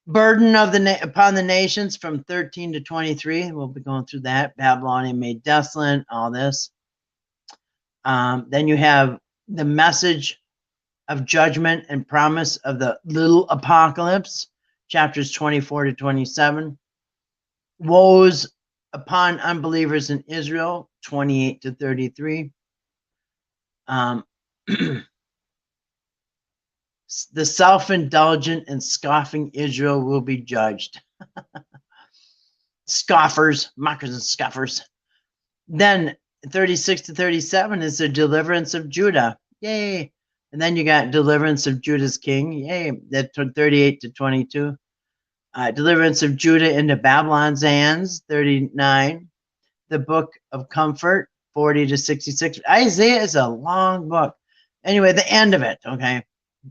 Burden of upon the nations from 13 to 23. We'll be going through that. Babylonian made desolate, all this. Then you have the message of judgment and promise of the little apocalypse, chapters 24 to 27. Woes upon unbelievers in Israel, 28 to 33. The self-indulgent and scoffing Israel will be judged. Scoffers, mockers and scoffers. Then 36 to 37 is the deliverance of Judah. Yay. And then you got deliverance of Judah's king. Yay. That 38 to 22. Deliverance of Judah into Babylon's hands, 39. The book of comfort, 40 to 66. Isaiah is a long book. Anyway, the end of it, okay?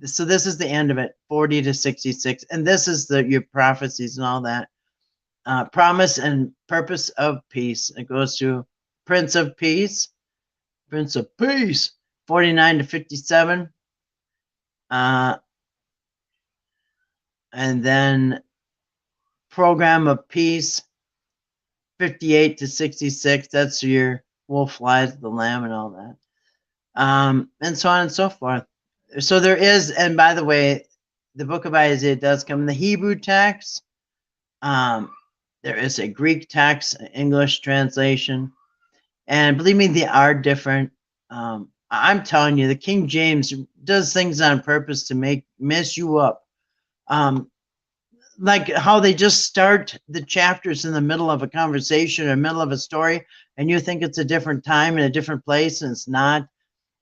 So this is the end of it, 40 to 66. And this is your prophecies and all that. Promise and purpose of peace. It goes to Prince of Peace, 49 to 57. And then Program of Peace, 58 to 66. That's your wolf flies the lamb and all that. And so on and so forth. So there is, and by the way, the book of Isaiah does come in the Hebrew text. There is a Greek text, an English translation. And believe me, they are different. I'm telling you, the King James does things on purpose to mess you up. Like how they just start the chapters in the middle of a conversation or middle of a story, and you think it's a different time and a different place, and it's not.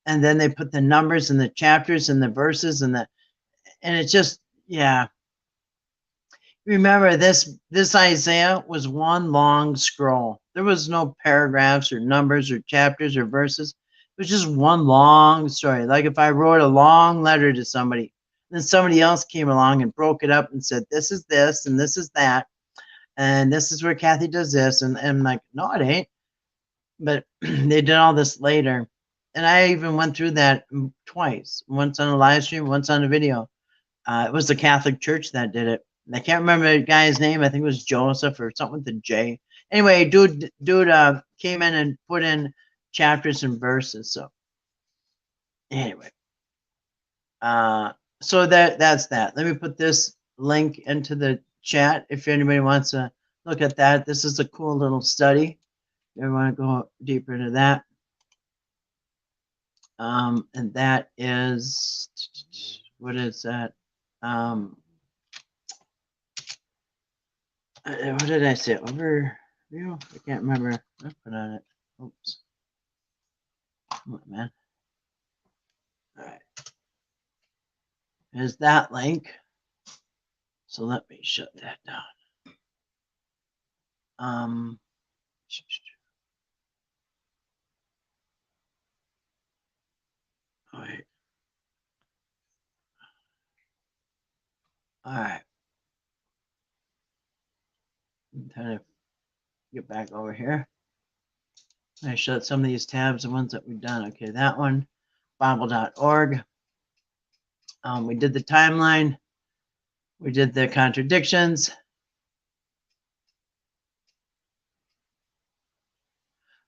And then they put the numbers and the chapters and the verses and it's just, yeah. Remember, this Isaiah was one long scroll. There was no paragraphs or numbers or chapters or verses. It was just one long story. Like if I wrote a long letter to somebody, then somebody else came along and broke it up and said, this is this and this is that, and this is where Kathy does this, and I'm like, no, it ain't. But they did all this later. And I even went through that twice, once on a live stream, once on a video. It was the Catholic Church that did it. I can't remember the guy's name. I think it was Joseph or something with a J. Anyway, dude came in and put in chapters and verses. So anyway, so that's that. Let me put this link into the chat if anybody wants to look at that. This is a cool little study. If you want to go deeper into that. And that is, what is that? What did I say? Overview? I can't remember. I put on it. Oops. Come on, man. All right. There's that link. So let me shut that down. Wait. All right. I'm trying to get back over here. I shut some of these tabs, the ones that we've done. Okay, that one, Bible.org. We did the timeline. We did the contradictions.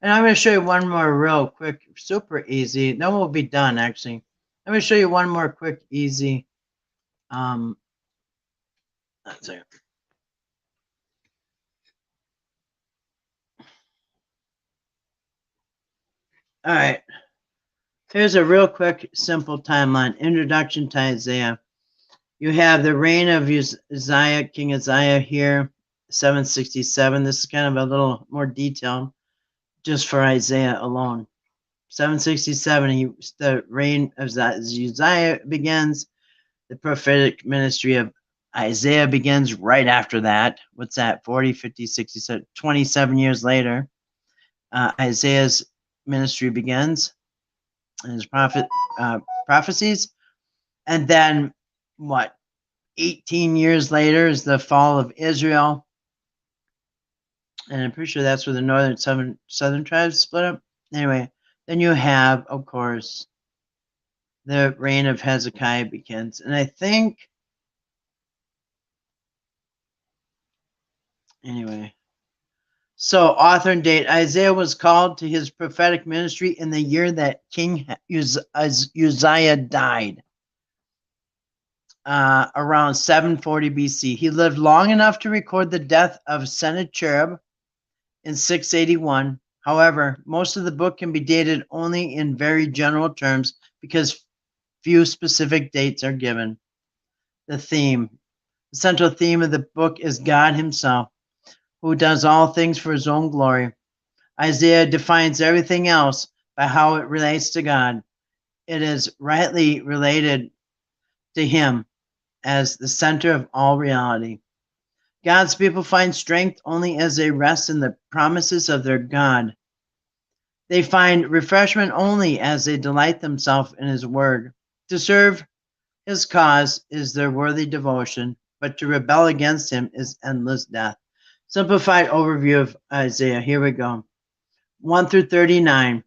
And I'm going to show you one more real quick, super easy. Then we'll be done, actually. I'm going to show you one more quick, easy. Let's see. All right. Here's a real quick, simple timeline. Introduction to Isaiah. You have the reign of Uzziah, King Uzziah here, 767. This is kind of a little more detailed just for Isaiah alone. 767, the reign of Uzziah begins. The prophetic ministry of Isaiah begins right after that. What's that? 40, 50, 60, 27 years later. Isaiah's ministry begins and his prophecies. And then what? 18 years later is the fall of Israel. And I'm pretty sure that's where the northern southern tribes split up. Anyway, then you have, of course, the reign of Hezekiah begins. And I think, anyway, so author and date. Isaiah was called to his prophetic ministry in the year that King Uzziah died, around 740 BC. He lived long enough to record the death of Sennacherib in 681. However, most of the book can be dated only in very general terms because few specific dates are given. The theme. The central theme of the book is God himself, who does all things for his own glory. Isaiah defines everything else by how it relates to God. It is rightly related to him as the center of all reality. God's people find strength only as they rest in the promises of their God. They find refreshment only as they delight themselves in his word. To serve his cause is their worthy devotion, but to rebel against him is endless death. Simplified overview of Isaiah. Here we go. 1 through 39.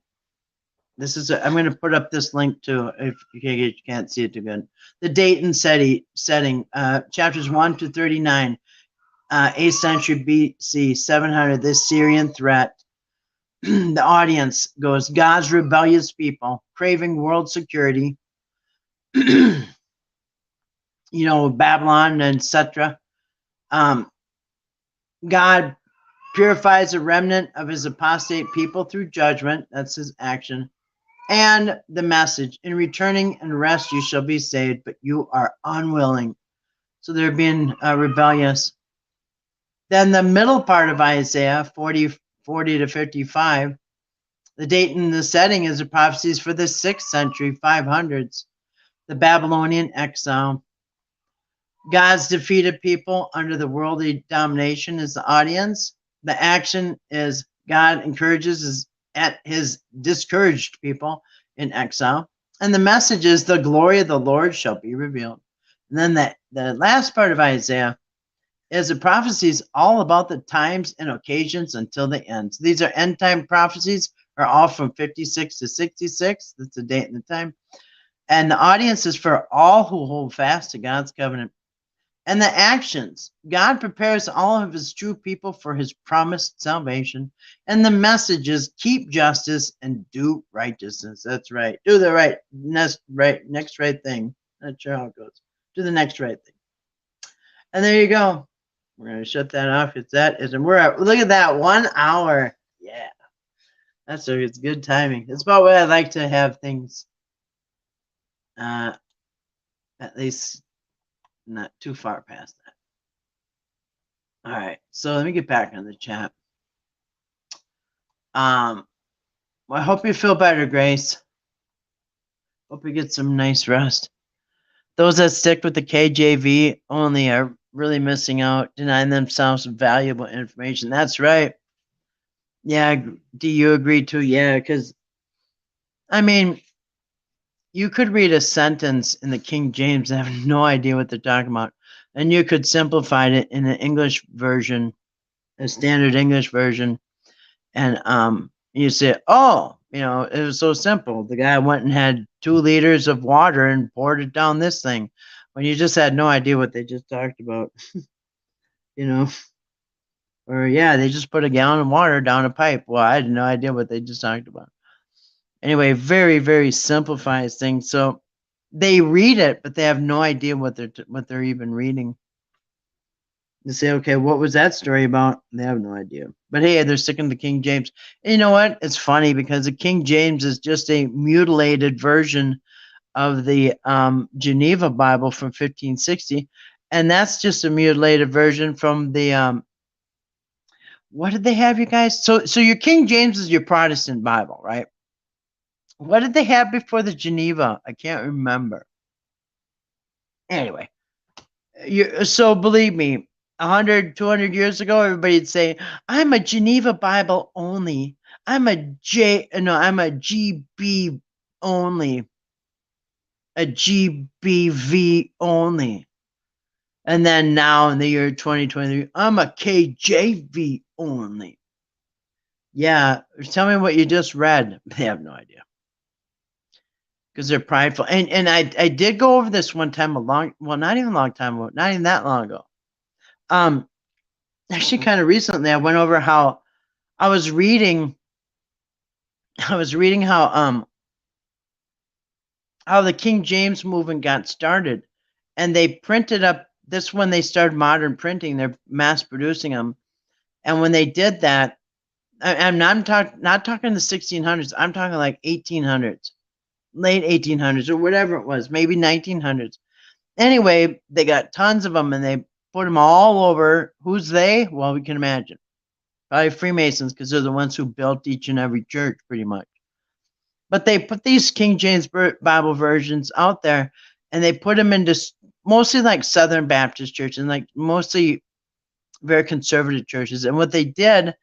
This is I'm going to put up this link too if you can't see it too good. The date and setting. Chapters 1 to 39. 8th century BC, 700. The Syrian threat. The audience goes, God's rebellious people craving world security. Babylon, etc. God purifies a remnant of his apostate people through judgment. That's his action. And the message, in returning and rest you shall be saved, but you are unwilling. So they're being rebellious. Then the middle part of Isaiah, 40 to 55, the date and the setting is the prophecies for the 6th century, 500s, the Babylonian exile. God's defeated people under the worldly domination is the audience. The action is God encourages his discouraged people in exile. And the message is the glory of the Lord shall be revealed. And then the last part of Isaiah is the prophecies all about the times and occasions until the end. So these are end time prophecies, are all from 56 to 66. That's the date and the time. And the audience is for all who hold fast to God's covenant. And the actions, God prepares all of his true people for his promised salvation. And the message is keep justice and do righteousness. That's right. Do the next right thing. Not sure how it goes. Do the next right thing. And there you go. We're going to shut that off. And we're at, look at that, 1 hour. Yeah. It's good timing. It's about where I like to have things. At least not too far past that. All right, so let me get back on the chat. Well, I hope you feel better, Grace. Hope you get some nice rest. Those that stick with the KJV only are really missing out, denying themselves valuable information. That's right. Yeah, do you agree too? Yeah, because, I mean, you could read a sentence in the King James and have no idea what they're talking about. And you could simplify it in an English version, a standard English version. And you say, oh, it was so simple. The guy went and had 2 liters of water and poured it down this thing when you just had no idea what they just talked about. Or yeah, they just put a gallon of water down a pipe. Well, I had no idea what they just talked about. Anyway, very, very simplifies things. So they read it, but they have no idea what they're even reading. You say, okay, what was that story about? They have no idea. But hey, they're sticking to King James. And you know what? It's funny because the King James is just a mutilated version of the Geneva Bible from 1560. And that's just a mutilated version from the what did they have, you guys? So your King James is your Protestant Bible, right? What did they have before the Geneva? I can't remember. Anyway, so believe me, 100, 200 years ago, everybody'd say, I'm a Geneva Bible only. I'm a GB only. A GBV only. And then now in the year 2023, I'm a KJV only. Yeah, tell me what you just read. They have no idea. Because they're prideful. And I did go over this one time not even a long time ago, not even that long ago. Actually kind of recently I went over how I was reading how the King James movement got started, and they printed up this when they started modern printing, they're mass producing them. And when they did that, I'm not talking the 1600s, I'm talking like 1800s, late 1800s or whatever it was, maybe 1900s. Anyway, they got tons of them and they put them all over. Who's they? Well, we can imagine. Probably Freemasons, because they're the ones who built each and every church pretty much. But they put these King James Bible versions out there and they put them into mostly like Southern Baptist churches and like mostly very conservative churches. And what they did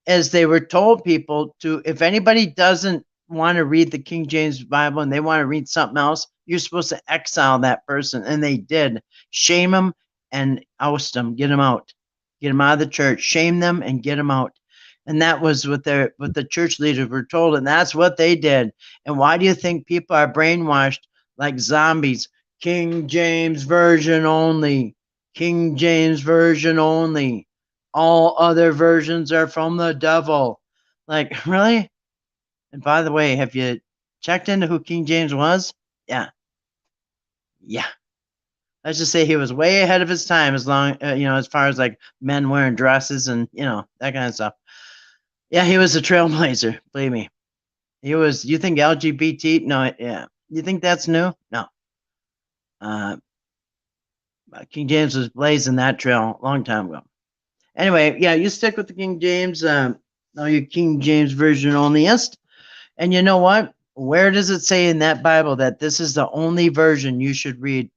is they were told people to, if anybody doesn't want to read the King James Bible and they want to read something else, you're supposed to exile that person. And they did. Shame them and oust them, get them out of the church, shame them and get them out. And that was what the church leaders were told, and that's what they did. And why do you think people are brainwashed like zombies? King James Version only. King James Version only. All other versions are from the devil. Like, really? And by the way, have you checked into who King James was? Yeah. Let's just say he was way ahead of his time, as far as like men wearing dresses and that kind of stuff. Yeah, he was a trailblazer. Believe me, he was. You think LGBT? No, yeah. You think that's new? No. King James was blazing that trail a long time ago. Anyway, yeah, you stick with the King James. No, you King James Version onlyist. And you know what? Where does it say in that Bible that this is the only version you should read?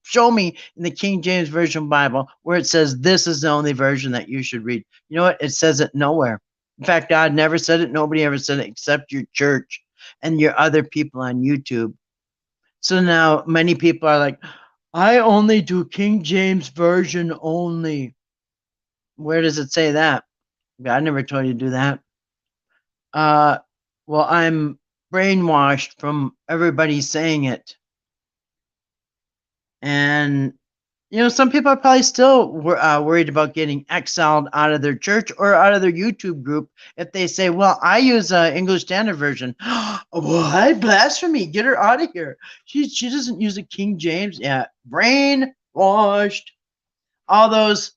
Show me in the King James Version Bible where it says this is the only version that you should read. You know what? It says it nowhere. In fact, God never said it. Nobody ever said it except your church and your other people on YouTube. So now many people are like, I only do King James Version only. Where does it say that? God never told you to do that. Well, I'm brainwashed from everybody saying it. And, some people are probably still worried about getting exiled out of their church or out of their YouTube group if they say, well, I use English Standard Version. What? Blasphemy. Get her out of here. She doesn't use a King James. Yeah, brainwashed. All those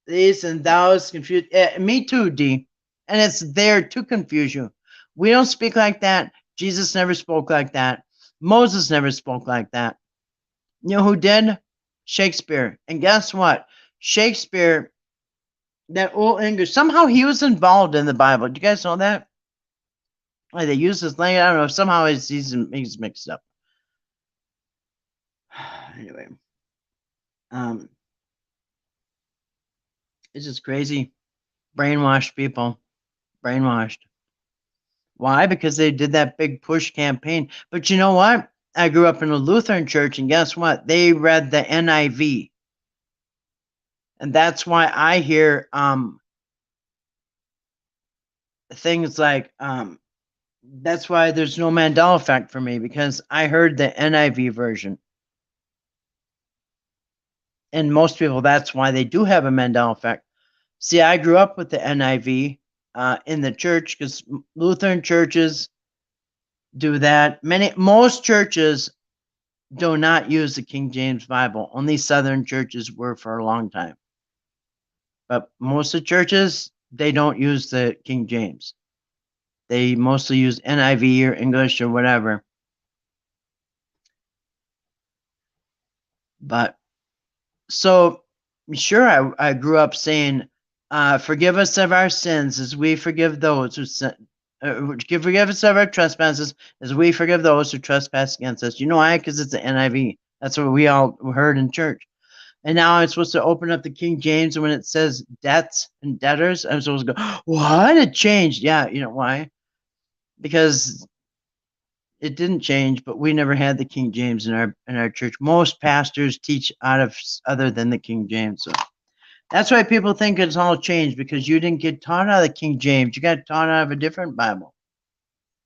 these and thous confused. Me too, D. And it's there to confuse you. We don't speak like that. Jesus never spoke like that. Moses never spoke like that. You know who did? Shakespeare. And guess what? Shakespeare, that old English, somehow he was involved in the Bible. Do you guys know that? Like they use his language. I don't know. Somehow he's mixed up. Anyway. It's just crazy. Brainwashed people. Brainwashed. Why? Because they did that big push campaign. But you know what? I grew up in a Lutheran church, and guess what? They read the NIV. And that's why I hear things like, that's why there's no Mandela effect for me, because I heard the NIV version. And most people, that's why they do have a Mandela effect. See, I grew up with the NIV in the church, because Lutheran churches do that. Most churches do not use the King James Bible. Only Southern churches were for a long time. But most of the churches, they don't use the King James. They mostly use NIV or English or whatever. But so sure, I grew up saying, forgive us of our sins as we forgive those who sin. Forgive us of our trespasses as we forgive those who trespass against us. You know why? Because it's the NIV. That's what we all heard in church. And now I'm supposed to open up the King James, and when it says debts and debtors, I'm supposed to go, what? It changed. Yeah, you know why? Because it didn't change, but we never had the King James in our church. Most pastors teach out of other than the King James. So that's why people think it's all changed, because you didn't get taught out of the King James. You got taught out of a different Bible.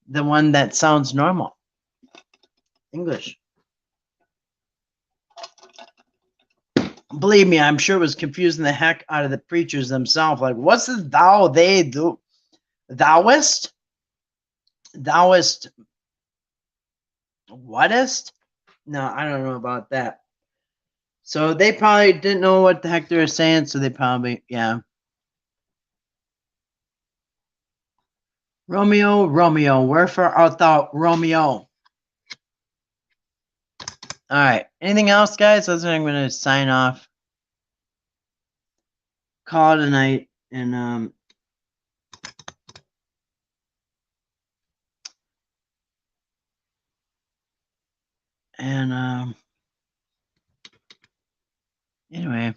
The one that sounds normal. English. Believe me, I'm sure it was confusing the heck out of the preachers themselves. Like, what's the thou, they, do? Thouest? Thouest? Whatest? No, I don't know about that. So they probably didn't know what the heck they were saying, so they probably, yeah. Romeo, Romeo, wherefore art thou Romeo? All right. Anything else, guys? Other than I'm going to sign off. Call it a night. And anyway.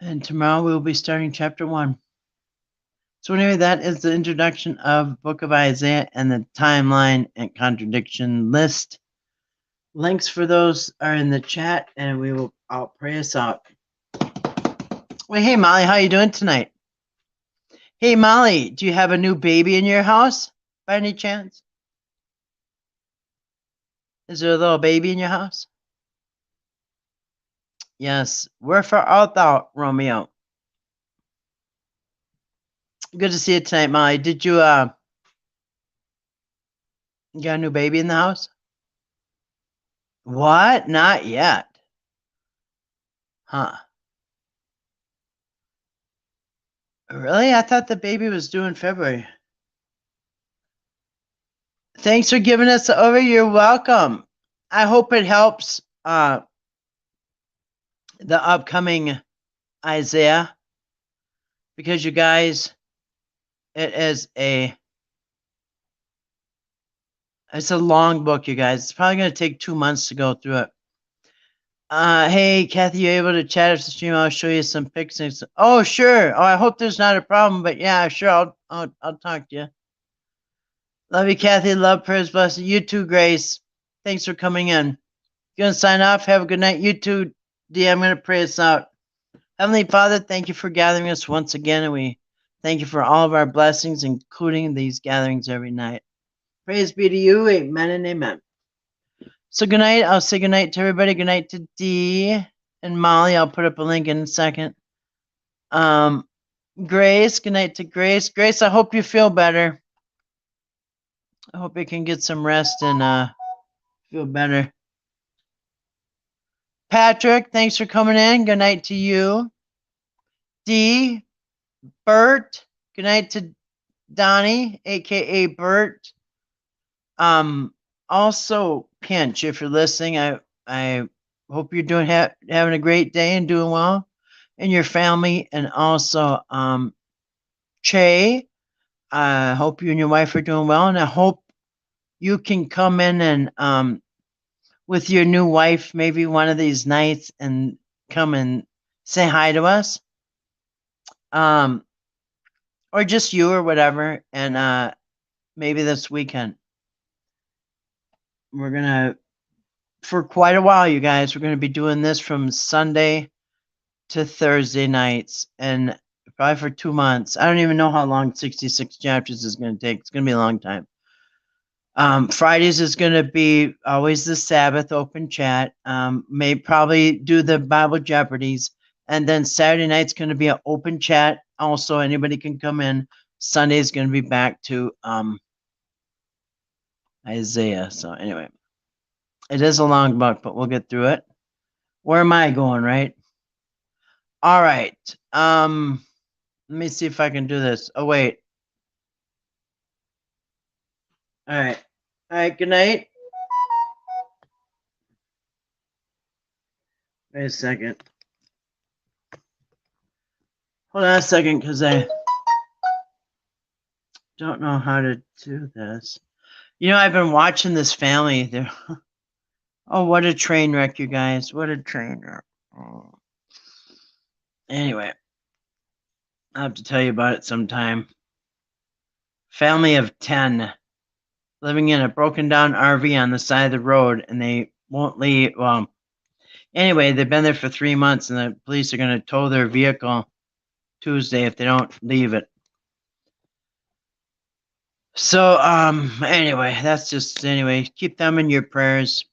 And tomorrow we'll be starting chapter 1. So anyway, that is the introduction of Book of Isaiah and the timeline and contradiction list. Links for those are in the chat, and I'll pray us out. Wait, hey Molly, how you doing tonight? Hey Molly, do you have a new baby in your house by any chance? Is there a little baby in your house? Yes. Wherefore art thou, Romeo? Good to see you tonight, Molly. Did you got a new baby in the house? What? Not yet. Huh. Really? I thought the baby was due in February. Thanks for giving us the over. You're welcome. I hope it helps the upcoming Isaiah, because you guys it's a long book, you guys. It's probably going to take 2 months to go through it. Hey, Kathy, you able to chat us the stream? I'll show you some pics. Oh, sure. Oh, I hope there's not a problem, but yeah, sure. I'll talk to you. Love you, Kathy. Love, prayers, blessing. You too, Grace. Thanks for coming in. You gonna sign off? Have a good night. You too, D. I'm gonna pray us out. Heavenly Father, thank you for gathering us once again, and we thank you for all of our blessings, including these gatherings every night. Praise be to you. Amen and amen. So good night. I'll say good night to everybody. Good night to Dee and Molly. I'll put up a link in a second. Grace, good night to Grace. Grace, I hope you feel better. I hope you can get some rest and feel better. Patrick, thanks for coming in. Good night to you. Dee, Bert, good night to Donnie, aka Bert. Also Pinch, if you're listening, I hope you're doing having a great day and doing well, and your family, and also Che. I hope you and your wife are doing well, and I hope you can come in and with your new wife maybe one of these nights and come and say hi to us, or just you or whatever, and maybe this weekend. We're gonna, for quite a while, you guys, we're gonna be doing this from Sunday to Thursday nights, and probably for 2 months. I don't even know how long 66 chapters is gonna take. It's gonna be a long time. Fridays is going to be always the Sabbath open chat. May probably do the Bible Jeopardies. And then Saturday night's going to be an open chat. Also, anybody can come in. Sunday is going to be back to Isaiah. So anyway, it is a long book, but we'll get through it. Where am I going, right? All right. Let me see if I can do this. Oh, wait. All right. All right, good night. Wait a second. Hold on a second, because I don't know how to do this. You know, I've been watching this family. They're, oh, what a train wreck, you guys. What a train wreck. Oh. Anyway, I'll have to tell you about it sometime. Family of 10 living in a broken down RV on the side of the road, and they won't leave. Well, anyway, they've been there for 3 months, and the police are going to tow their vehicle Tuesday if they don't leave it. So, anyway, that's just, anyway, keep them in your prayers.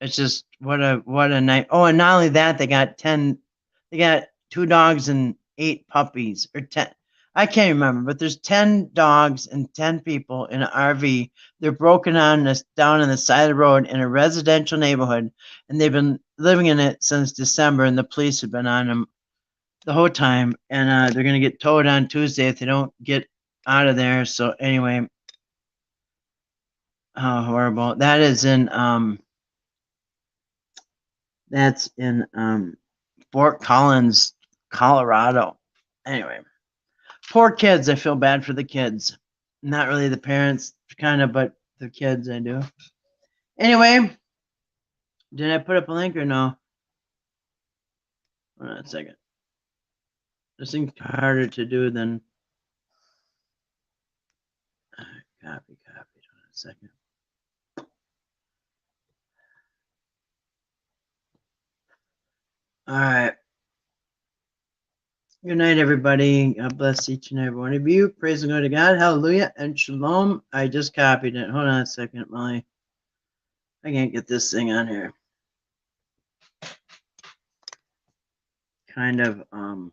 It's just, what a night. Oh, and not only that, they got 2 dogs and 8 puppies, or 10. I can't remember, but there's 10 dogs and 10 people in an RV. They're broken down on the side of the road in a residential neighborhood, and they've been living in it since December, and the police have been on them the whole time, and they're going to get towed on Tuesday if they don't get out of there. So anyway, how horrible. That is that's in Fort Collins, Colorado. Anyway, poor kids. I feel bad for the kids. Not really the parents, kind of, but the kids I do. Anyway, did I put up a link or no? Hold on a second. This thing's harder to do than copy. Hold on a second. All right. Good night, everybody. God bless each and every one of you. Praise the Lord to God. Hallelujah and shalom. I just copied it. Hold on a second, Molly. I can't get this thing on here. Kind of, all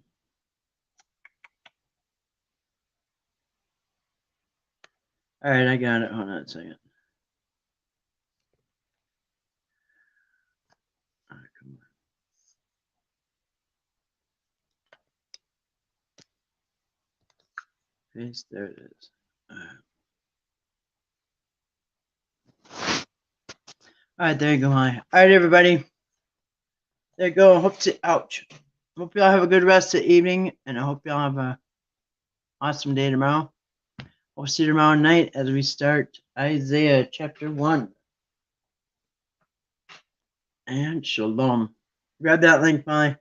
right, I got it. Hold on a second. All right, come on. Paste. There it is. All right, there you go, Molly. All right, everybody. There you go. Hope you all have a good rest of the evening, and I hope you all have a awesome day tomorrow. We'll see you tomorrow night as we start Isaiah chapter 1. And shalom. Grab that link, Molly.